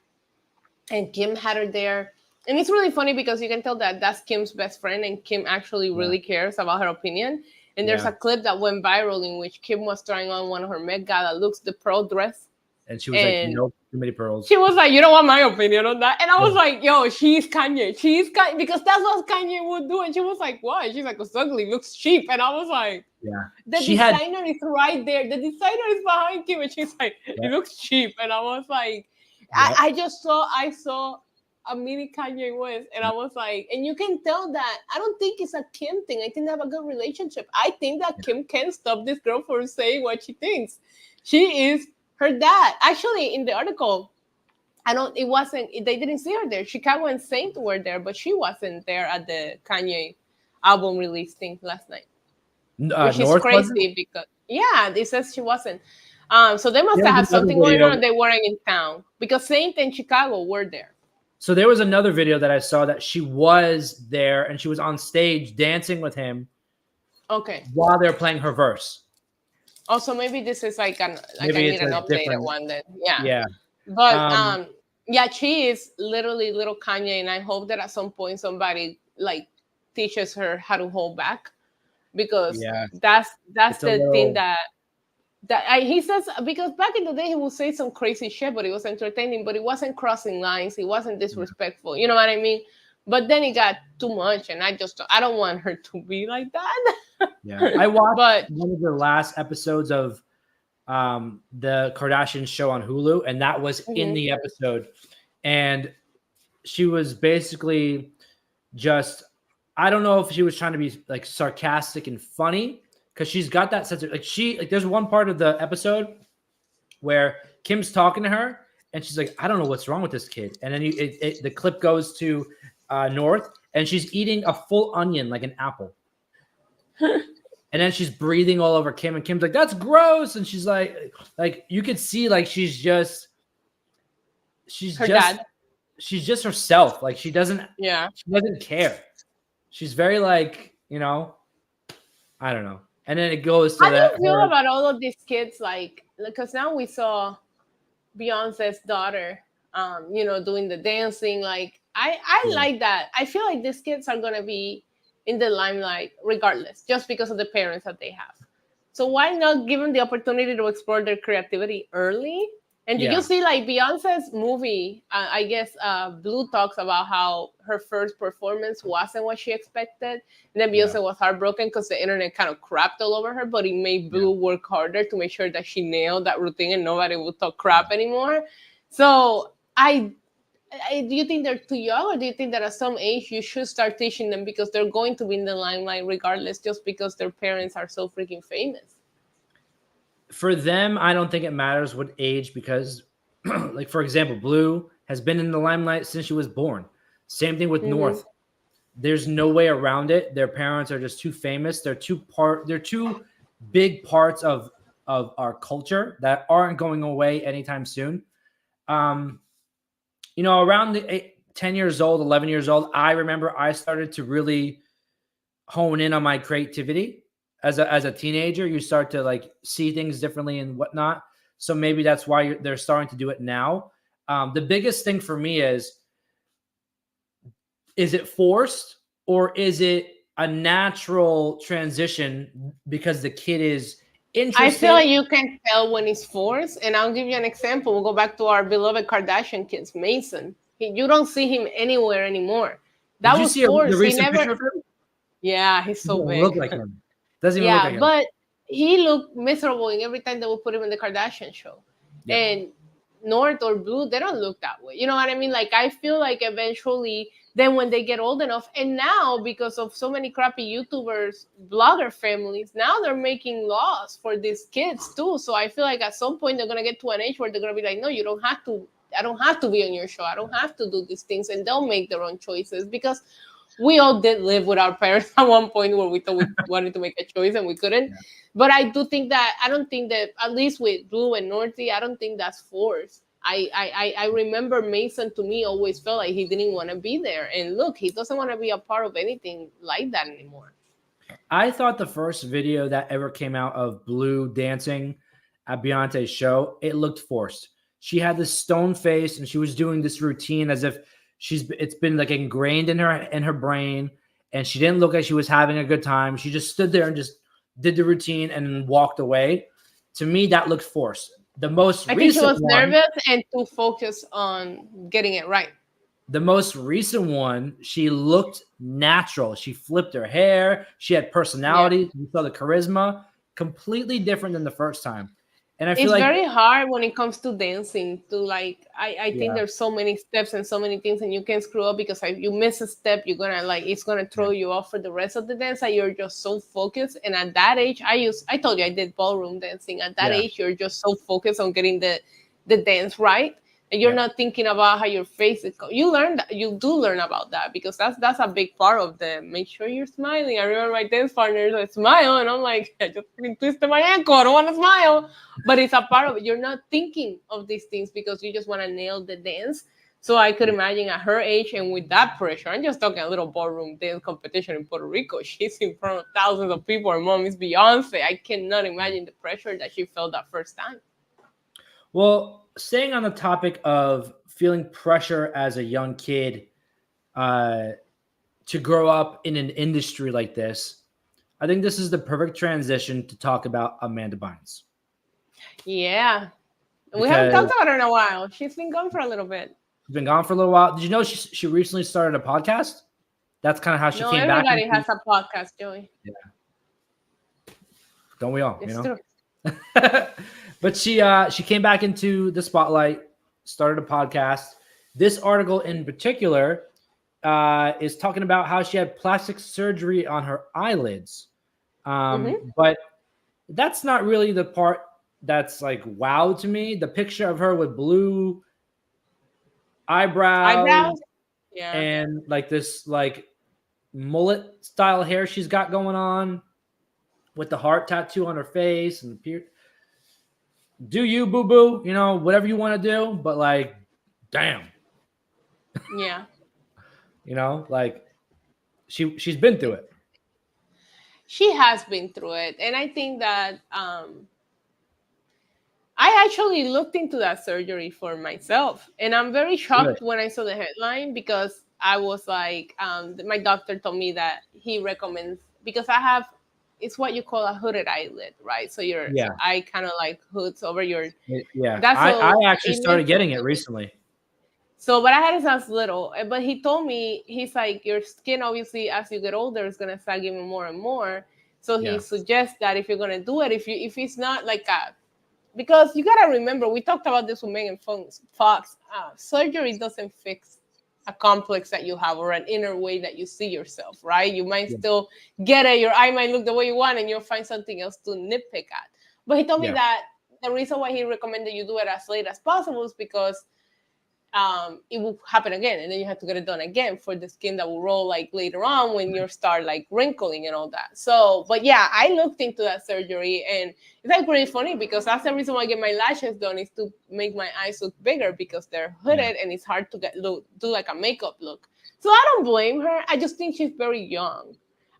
and Kim had her there. And it's really funny because you can tell that that's Kim's best friend and Kim actually really cares about her opinion. And there's a clip that went viral in which Kim was trying on one of her Met Gala looks, the pearl dress. And she was like, nope, too many pearls. She was like, you don't want my opinion on that. And I was like, yo, she's Kanye. Because that's what Kanye would do. And she was like, why? She's like, it's ugly, looks cheap. And I was like, the designer is right there. The designer is behind Kim. And she's like, it looks cheap. And I was like, I saw a mini Kanye West, and I was like, and you can tell that I don't think it's a Kim thing. I think they have a good relationship. I think that Kim can't stop this girl from saying what she thinks. She is her dad. Actually, in the article, It wasn't, they didn't see her there. Chicago and Saint were there, but she wasn't there at the Kanye album release thing last night. Which is North crazy wasn't? because, yeah, it says she wasn't. So they must There have was had another something going video. on. They weren't in town because Saint and Chicago were there. So there was another video that I saw that she was there and she was on stage dancing with him. Okay. While they're playing her verse. Also, maybe this is like I need an updated one then. Yeah. Yeah. But yeah, she is literally little Kanye, and I hope that at some point somebody like teaches her how to hold back, because that's the thing that he says, because back in the day he would say some crazy shit, but it was entertaining, but it wasn't crossing lines, it wasn't disrespectful, you know what I mean? But then it got too much, and I don't want her to be like that. Yeah, I watched one of the last episodes of the Kardashian show on Hulu, and that was in the episode, and she was basically just, I don't know if she was trying to be like sarcastic and funny, because she's got that sense of like there's one part of the episode where Kim's talking to her and she's like, I don't know what's wrong with this kid, and then the clip goes to North, and she's eating a full onion like an apple. And then she's breathing all over Kim, and Kim's like, that's gross. And she's like you could see like she's just herself. Like she doesn't care. She's very like, I don't know. And then it goes to how do you feel about all of these kids? Like, because now we saw Beyonce's daughter, doing the dancing. Like, I like that. I feel like these kids are gonna be in the limelight regardless, just because of the parents that they have. So why not give them the opportunity to explore their creativity early? And did you see like Beyonce's movie? I guess Blue talks about how her first performance wasn't what she expected. And then Beyonce was heartbroken because the internet kind of crapped all over her, but it made Blue work harder to make sure that she nailed that routine and nobody would talk crap anymore. So do you think they're too young, or do you think that at some age you should start teaching them, because they're going to be in the limelight regardless, just because their parents are so freaking famous? For them, I don't think it matters what age, because like, for example, Blue has been in the limelight since she was born. Same thing with North. There's no way around it. Their parents are just too famous. They're two big parts of our culture that aren't going away anytime soon. Around the 10 years old, 11 years old, I remember I started to really hone in on my creativity. As a teenager, you start to like see things differently and whatnot. So maybe that's why they're starting to do it now. The biggest thing for me is it forced, or is it a natural transition because the kid is interested? I feel like you can tell when it's forced, and I'll give you an example. We'll go back to our beloved Kardashian kids, Mason. You don't see him anywhere anymore. That was forced. The recent picture of him? Yeah, he's so big. Look like him. Doesn't even look like him. But he looked miserable in every time they would put him in the Kardashian show. Yeah. And North or Blue, they don't look that way. You know what I mean? Like, I feel like eventually, then when they get old enough, and now because of so many crappy YouTubers, blogger families, now they're making laws for these kids too. So I feel like at some point they're going to get to an age where they're going to be like, no, you don't have to. I don't have to be on your show. I don't have to do these things. And they'll make their own choices, because we all did live with our parents at one point where we thought we wanted to make a choice and we couldn't. Yeah. But I don't think that, at least with Blue and Norty, I don't think that's forced. I remember Mason, to me, always felt like he didn't want to be there. And look, he doesn't want to be a part of anything like that anymore. I thought the first video that ever came out of Blue dancing at Beyonce's show, it looked forced. She had this stone face and she was doing this routine as if it's been like ingrained in her brain, and she didn't look like she was having a good time. She just stood there and just did the routine and walked away. To me, that looked forced. I think she was nervous and too focused on getting it right. The most recent one, she looked natural. She flipped her hair. She had personality. Yeah. You saw the charisma. Completely different than the first time. And I feel it's very hard when it comes to dancing to like, I think there's so many steps and so many things, and you can screw up because if you miss a step, you're going to it's going to throw you off for the rest of the dance. That you're just so focused. And at that age, I told you I did ballroom dancing. At that age, you're just so focused on getting the dance right and you're not thinking about how your face is. You do learn about that, because that's a big part of them. Make sure you're smiling. I remember my dance partner like smile, and I'm like, I just twisted my ankle. I don't want to smile, but it's a part of it. You're not thinking of these things because you just want to nail the dance. So I could imagine at her age and with that pressure, I'm just talking a little ballroom dance competition in Puerto Rico. She's in front of thousands of people. Her mom is Beyonce. I cannot imagine the pressure that she felt that first time. Well, staying on the topic of feeling pressure as a young kid to grow up in an industry like this, I think this is the perfect transition to talk about Amanda Bynes. Yeah. We haven't talked about her in a while. She's been gone for a little bit. She's been gone for a little while. Did you know she recently started a podcast? That's kind of how she came back. Everybody has a podcast, Joey. Yeah. Don't we all? It's true. But she came back into the spotlight, started a podcast. This article in particular is talking about how she had plastic surgery on her eyelids. But that's not really the part that's like wow to me. The picture of her with blue eyebrows, and like this like mullet style hair she's got going on with the heart tattoo on her face and do you boo boo, whatever you want to do, but like damn. Yeah. Like she's been through it. She has been through it, and I think that I actually looked into that surgery for myself, and I'm very shocked when I saw the headline, because I was like, my doctor told me that he recommends, because it's what you call a hooded eyelid, right? So your eye kind of like hoods over your. Yeah, I actually started getting it recently. So, but I had it as little, but he told me, he's like, your skin, obviously, as you get older, is going to start giving more and more. So he suggests that if you're going to do it, if it's not like because you got to remember, we talked about this with Megan Fox, surgery doesn't fix a complex that you have or an inner way that you see yourself, right? You might still get it. Your eye might look the way you want, and you'll find something else to nitpick at. But he told me that the reason why he recommended you do it as late as possible is because it will happen again, and then you have to get it done again for the skin that will roll like later on when you start like wrinkling and all that. So, but yeah, I looked into that surgery, and it's like really funny because that's the reason why I get my lashes done, is to make my eyes look bigger, because they're hooded and it's hard to do like a makeup look. So I don't blame her. I just think she's very young.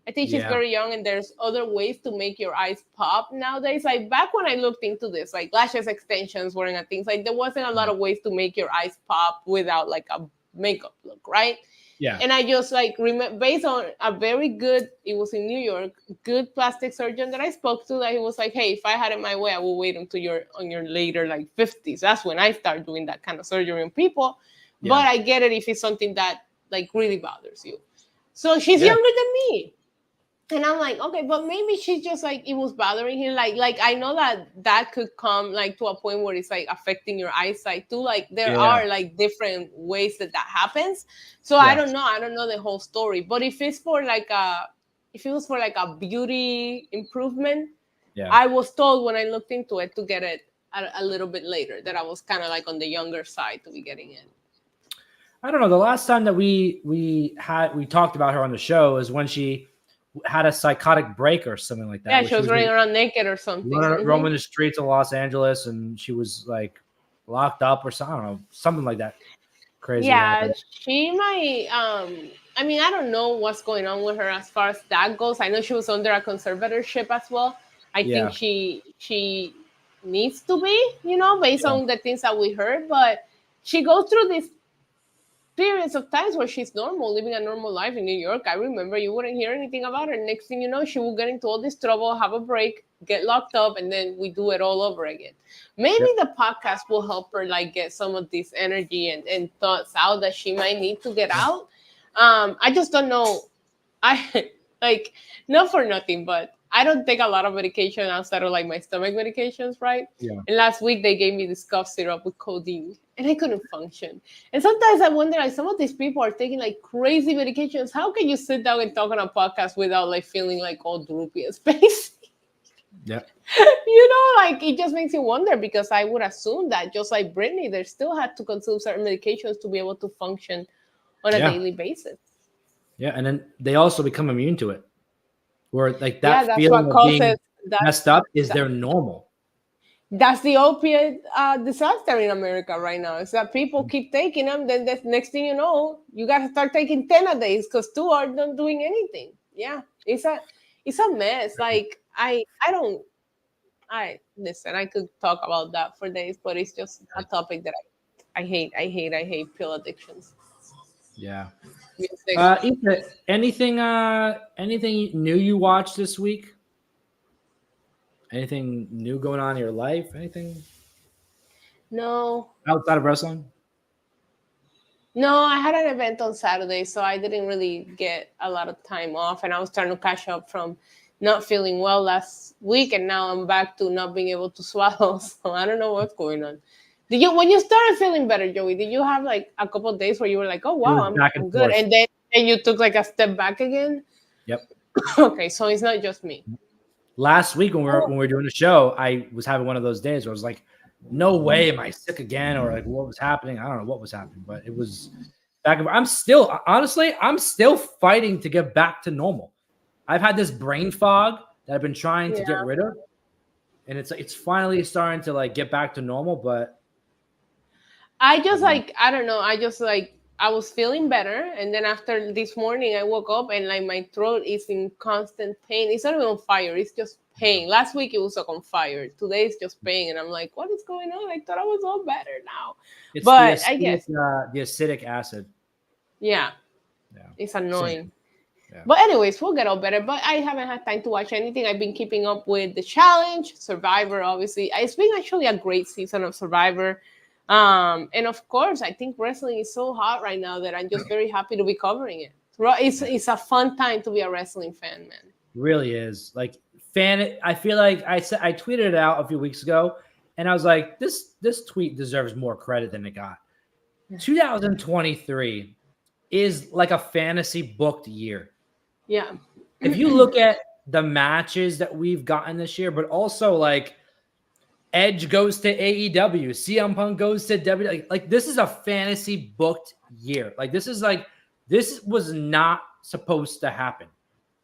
I think she's very young, and there's other ways to make your eyes pop nowadays. Like back when I looked into this, like lashes extensions wearing and things, like there wasn't a lot of ways to make your eyes pop without like a makeup look, right? Yeah. And I just like based on a very good, it was in New York, good plastic surgeon that I spoke to, that he was like, hey, if I had it my way, I will wait until you're on your later like 50s. That's when I start doing that kind of surgery on people. Yeah. But I get it if it's something that like really bothers you. So she's younger than me. And I'm like, okay, but maybe she's just like, it was bothering him. Like I know that could come like to a point where it's like affecting your eyesight too. Like there are like different ways that happens. So I don't know the whole story. But if it's for like if it was for like a beauty improvement, I was told when I looked into it to get it a little bit later, that I was kind of like on the younger side to be getting it. I don't know. The last time that we talked about her on the show is when she had a psychotic break or something like that. Yeah, she was running around naked or something. Roaming the streets of Los Angeles, and she was like locked up or something. I don't know, something like that. Crazy. Yeah, she might. I mean, I don't know what's going on with her as far as that goes. I know she was under a conservatorship as well. I think she needs to be, based on the things that we heard. But she goes through this periods of times where she's normal, living a normal life in New York. I remember you wouldn't hear anything about her. Next thing you know, she will get into all this trouble, have a break, get locked up, and then we do it all over again. Maybe the podcast will help her like get some of this energy and thoughts out that she might need to get out. I just don't know. I like, not for nothing, but I don't take a lot of medication outside of like my stomach medications, right? Yeah. And last week they gave me this cough syrup with codeine, and I couldn't function. And sometimes I wonder, like, some of these people are taking like crazy medications. How can you sit down and talk on a podcast without like feeling like all droopy and spacey? Yeah. Like it just makes you wonder because I would assume that just like Britney, they still had to consume certain medications to be able to function on a daily basis. Yeah, and then they also become immune to it. Where like Yeah, that that's feeling what of being causes that. messed up is their normal. That's the opiate disaster in America right now. Is that people keep taking them, then the next thing you know, you got to start taking 10 a days because 2 are not doing anything. Yeah, it's a mess. Like I don't I listen. I could talk about that for days, but it's just a topic that I hate. I hate pill addictions. Yeah. Music. Ethan, anything new you watched this week? Anything new going on in your life? Anything No, outside of wrestling? no. I had an event on Saturday, so I didn't really get a lot of time off, and I was trying to catch up from not feeling well last week, and now I'm back to not being able to swallow. So I don't know what's going on. Did you, when you started feeling better, Joey? Did you have like a couple of days where you were like, "Oh It wow, was back I'm and good," forth. and you took like a step back again? Yep. Okay, so it's not just me. Last week when we were doing the show, I was having one of those days where I was like, "No way, am I sick again?" Or like, "What was happening?" I don't know what was happening, but it was back. I'm still fighting to get back to normal. I've had this brain fog that I've been trying to get Yeah. rid of, and it's finally starting to like get back to normal. But I just like I don't know. I just like I was feeling better, and then after this morning, I woke up and like my throat is in constant pain. It's not even on fire; it's just pain. Last week it was like on fire. Today it's just pain, and I'm like, what is going on? I thought I was all better now, it's but I guess the acidic acid. yeah, Yeah, it's annoying. same. Yeah. But anyways, we'll get all better. But I haven't had time to watch anything. I've been keeping up with the challenge, Survivor. Obviously, it's been actually a great season of Survivor. And of course, I think wrestling is so hot right now that I'm just very happy to be covering it. It's a fun time to be a wrestling fan, man. Really is like fan. I feel like I tweeted it out a few weeks ago, and I was like, this tweet deserves more credit than it got. 2023 is like a fantasy booked year. Yeah. If you look at the matches that we've gotten this year, but also like Edge goes to AEW, CM Punk goes to WWE. Like this is a fantasy booked year. Like this was not supposed to happen,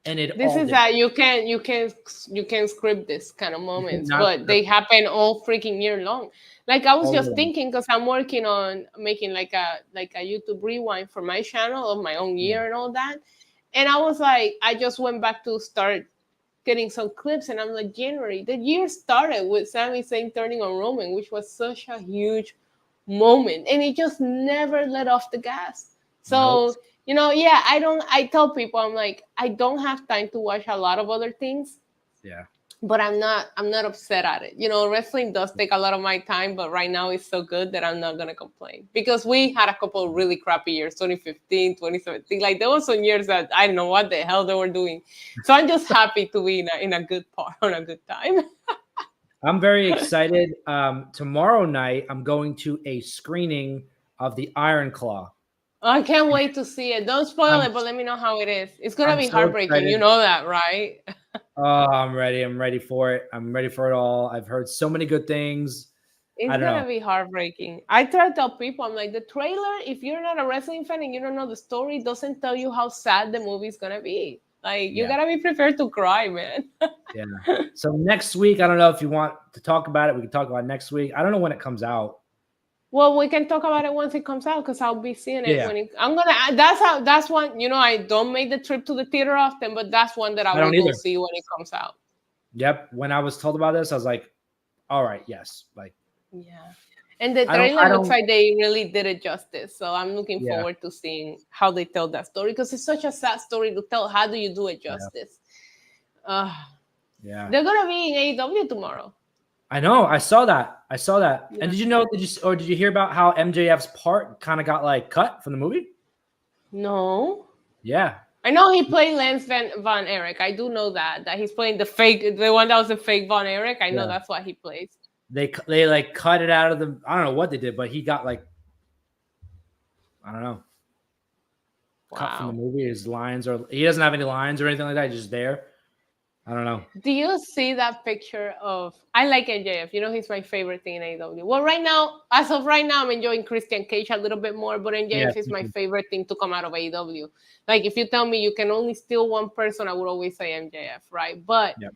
and This is did. that you can script this kind of moments, but they happen all freaking year long. Like I was just thinking because I'm working on making like a YouTube rewind for my channel of my own year and all that, and I was like, I just went back to start getting some clips, and I'm like, January, the year started with Sami Zayn turning on Roman, which was such a huge moment, and it just never let off the gas. So yeah, I tell people, I'm like, I don't have time to watch a lot of other things. Yeah. But I'm not upset at it. Wrestling does take a lot of my time, but right now it's so good that I'm not gonna complain. Because we had a couple of really crappy years, 2015, 2017. Like there were some years that I don't know what the hell they were doing. So I'm just happy to be in a good part, on a good time. I'm very excited. Tomorrow night, I'm going to a screening of the Iron Claw. I can't wait to see it. Don't spoil it, but let me know how it is. It's gonna be so heartbreaking. excited. You know that, right? Oh, I'm ready. I'm ready for it. I'm ready for it all. I've heard so many good things. It's gonna be heartbreaking. I try to tell people, I'm like, the trailer, if you're not a wrestling fan and you don't know the story, doesn't tell you how sad the movie's gonna be. Like, you gotta be prepared to cry, man. Yeah. So next week, I don't know if you want to talk about it. We can talk about it next week. I don't know when it comes out. Well, we can talk about it once it comes out because I'll be seeing it when that's one, I don't make the trip to the theater often, but that's one that I will go see when it comes out. Yep. When I was told about this, I was like, all right, yes. Like, yeah. And the trailer looks like they really did it justice. So I'm looking forward to seeing how they tell that story because it's such a sad story to tell. How do you do it justice? Yeah. They're gonna be in AEW tomorrow. I know. I saw that. Yeah. And did you hear about how MJF's part kind of got like cut from the movie? No. Yeah. I know he played Lance Von Erich. I do know that he's playing the one that was a fake Von Erich. I know that's what he plays. They like cut it out of the. I don't know what they did, but he got like, I don't know. Cut from the movie. His lines he doesn't have any lines or anything like that. He's just there. I don't know. Do you see that picture of? I like MJF. You know, he's my favorite thing in AEW. Well, right now, as of right now, I'm enjoying Christian Cage a little bit more, but Yeah. MJF is my favorite thing to come out of AEW. Like, if you tell me you can only steal one person, I would always say MJF, right? But Yeah.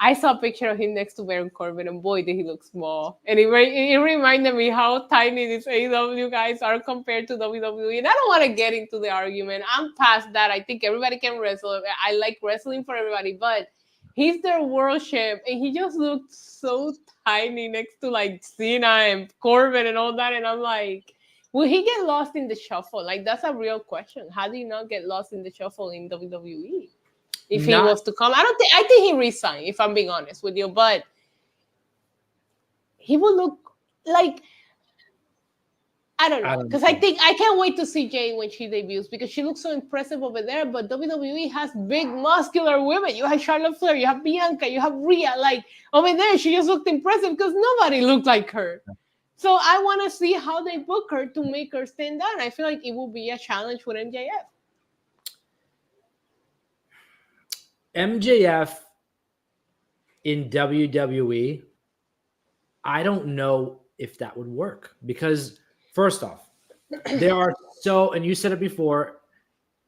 I saw a picture of him next to Baron Corbin, and boy, did he look small. And it reminded me how tiny these AEW guys are compared to WWE. And I don't want to get into the argument. I'm past that. I think everybody can wrestle. I like wrestling for everybody, but he's their world champ, and he just looked so tiny next to like Cena and Corbin and all that. And I'm like, will he get lost in the shuffle? Like, that's a real question. How do you not get lost in the shuffle in WWE? If he was to come, I think he resigned, if I'm being honest with you, but he would look like, I don't know, because I think I can't wait to see Jay when she debuts, because she looks so impressive over there. But WWE has big muscular women. You have Charlotte Flair, you have Bianca, you have Rhea. Like, over there, she just looked impressive because nobody looked like her. So I want to see how they book her to make her stand out. I feel like it will be a challenge with MJF. MJF in WWE, I don't know if that would work, because first off, there are and you said it before,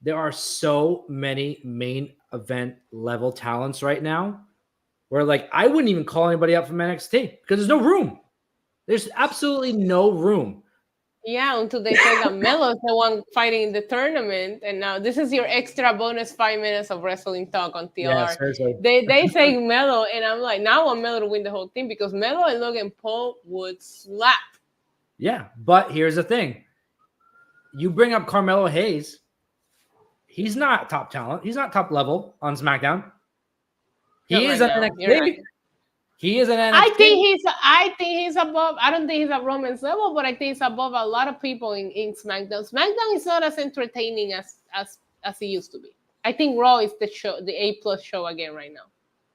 there are so many main event level talents right now where, like, I wouldn't even call anybody up from NXT because there's no room. There's absolutely no room. Yeah, until they say that Melo's the one fighting in the tournament, and now this is your extra bonus 5 minutes of wrestling talk on TLR. They say Melo, and I'm like, now I want Melo to win the whole thing, because Melo and Logan Paul would slap. Yeah, but here's the thing. You bring up Carmelo Hayes. He's not top talent. He's not top level on SmackDown. He is an NXT. He is an NXT. I think he's above. I don't think he's at Roman's level, but I think he's above a lot of people in SmackDown. SmackDown is not as entertaining as it used to be. I think Raw is the show, the A+ show again right now.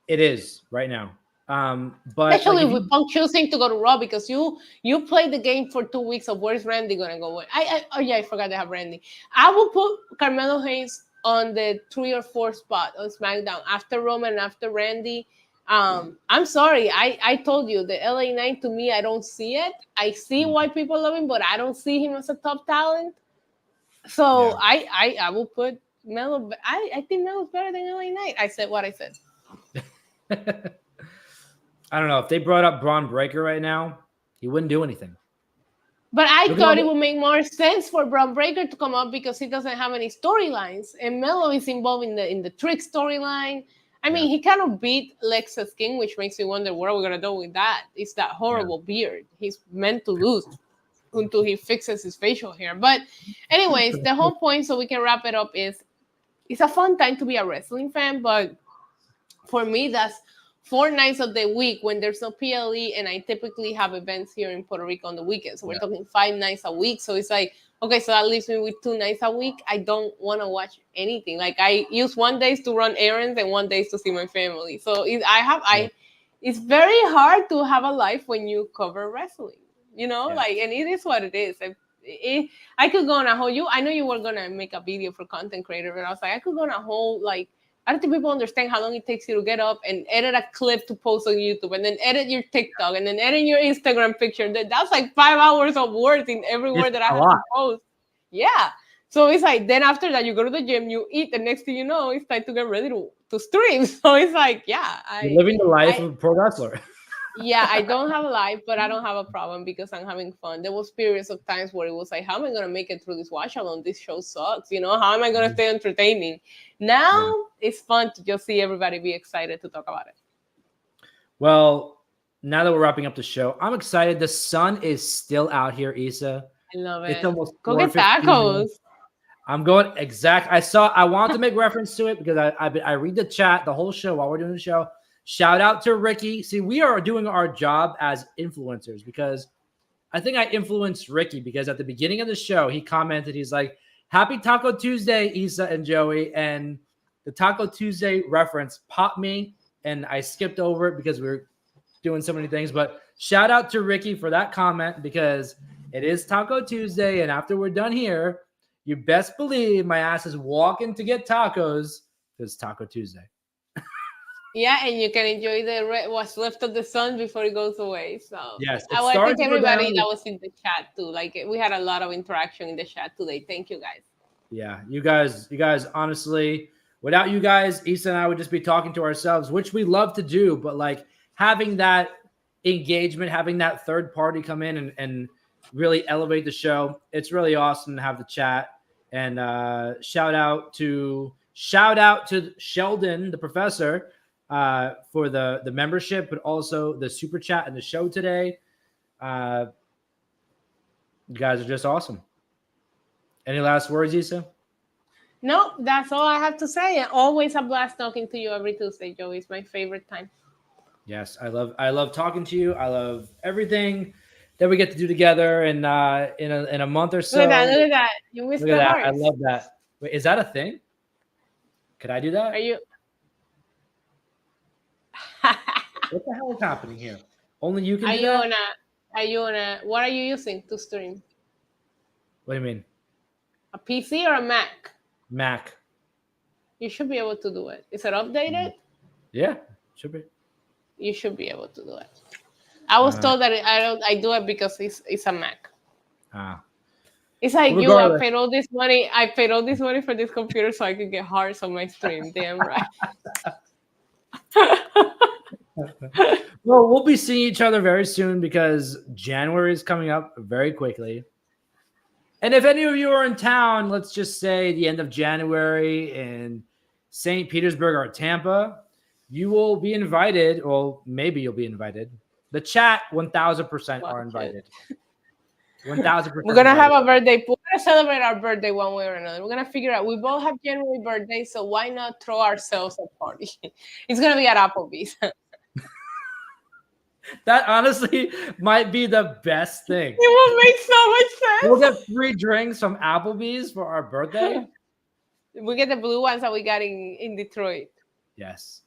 It is right now. But especially with Punk choosing to go to Raw, because you played the game for 2 weeks of where's Randy gonna go. I forgot they have Randy. I will put Carmelo Hayes on the 3 or 4 spot on SmackDown after Roman and after Randy. I'm sorry. I told you, the LA Knight, to me, I don't see it. I see why people love him, but I don't see him as a top talent. So yeah. I will put Melo. I think Melo's better than LA Knight. I said what I said. I don't know. If they brought up Braun Breaker right now, he wouldn't do anything. But I thought it would make more sense for Braun Breaker to come up, because he doesn't have any storylines, and Melo is involved in the Trick storyline. I mean, he kind of beat Lexus King, which makes me wonder what are we gonna do with that. It's that horrible beard. He's meant to lose until he fixes his facial hair. But anyways, the whole point, so we can wrap it up, is it's a fun time to be a wrestling fan, but for me, that's 4 nights of the week when there's no PLE, and I typically have events here in Puerto Rico on the weekends. So we're talking 5 nights a week. So it's like, okay, so that leaves me with 2 nights a week. I don't want to watch anything. Like, I use 1 day to run errands and 1 day to see my family. So it's very hard to have a life when you cover wrestling, like, and it is what it is. I could go on a whole, I know you were going to make a video for content creator, but I was like, I could go on a whole, like, I don't think people understand how long it takes you to get up and edit a clip to post on YouTube, and then edit your TikTok, and then edit your Instagram picture. That's like 5 hours of work in every word that I have to post. Yeah. So it's like, then after that, you go to the gym, you eat, and next thing you know, it's time to get ready to stream. So it's like, yeah. You're living the life of a pro wrestler. Yeah, I don't have a life, but I don't have a problem because I'm having fun. There was periods of times where it was like, how am I going to make it through this watch alone? This show sucks. How am I going to stay entertaining? Now it's fun to just see everybody be excited to talk about it. Well, now that we're wrapping up the show, I'm excited. The sun is still out here, Issa. I love it. It's almost go get tacos. I'm going I want to make reference to it because I read the chat the whole show while we're doing the show. Shout out to Ricky. See, we are doing our job as influencers, because I think I influenced Ricky, because at the beginning of the show, he commented, he's like, happy Taco Tuesday, Issa and Joey. And the Taco Tuesday reference popped me, and I skipped over it because we were doing so many things. But shout out to Ricky for that comment, because it is Taco Tuesday. And after we're done here, you best believe my ass is walking to get tacos, because it's Taco Tuesday. Yeah, and you can enjoy what's left of the sun before it goes away. So Yes, I it's want to starting thank to go down. everybody that was in the chat too. Like we had a lot of interaction in the chat today. Thank you guys. Yeah, you guys, honestly, without you guys, Issa and I would just be talking to ourselves, which we love to do, but like having that engagement, having that third party come in and really elevate the show, it's really awesome to have the chat. And shout out to Sheldon, the professor, for the membership, but also the super chat and the show today. You guys are just awesome. Any last words, Issa? No, that's all I have to say. Always a blast talking to you every Tuesday, Joey. It's my favorite time. Yes, I love talking to you. I love everything that we get to do together, and in a month or so. Look at that! You missed the hearts. I love that. Wait, is that a thing? Could I do that? Are you? What the hell is happening here? Only you can do that? What are you using to stream? What do you mean? A PC or a Mac? Mac. You should be able to do it. Is it updated? Yeah, should be. You should be able to do it. I was told that I do it because it's a Mac. It's like I paid all this money. I paid all this money for this computer so I could get hearts on my stream. Damn right. Well, we'll be seeing each other very soon because January is coming up very quickly. And if any of you are in town, let's just say the end of January in St. Petersburg or Tampa, you will be invited. Well, maybe you'll be invited. The chat 1,000% are invited. 1,000%. We're going to have a birthday. We're going to celebrate our birthday one way or another. We're going to figure out. We both have January birthdays, so why not throw ourselves a party? It's going to be at Applebee's. That honestly might be the best thing. It will make so much sense. We'll get free drinks from Applebee's for our birthday. We get the blue ones that we got in Detroit. Yes.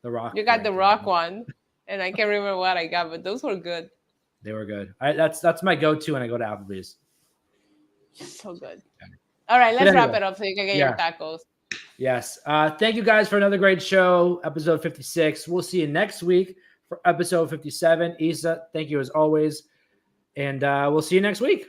The Rock. You got the Rock one, and I can't remember what I got, but those were good. They were good. That's my go-to when I go to Applebee's. So good. All right, let's wrap it up so you can get your tacos. Yes. Thank you guys for another great show, episode 56. We'll see you next week for episode 57. Issa, thank you as always. And we'll see you next week.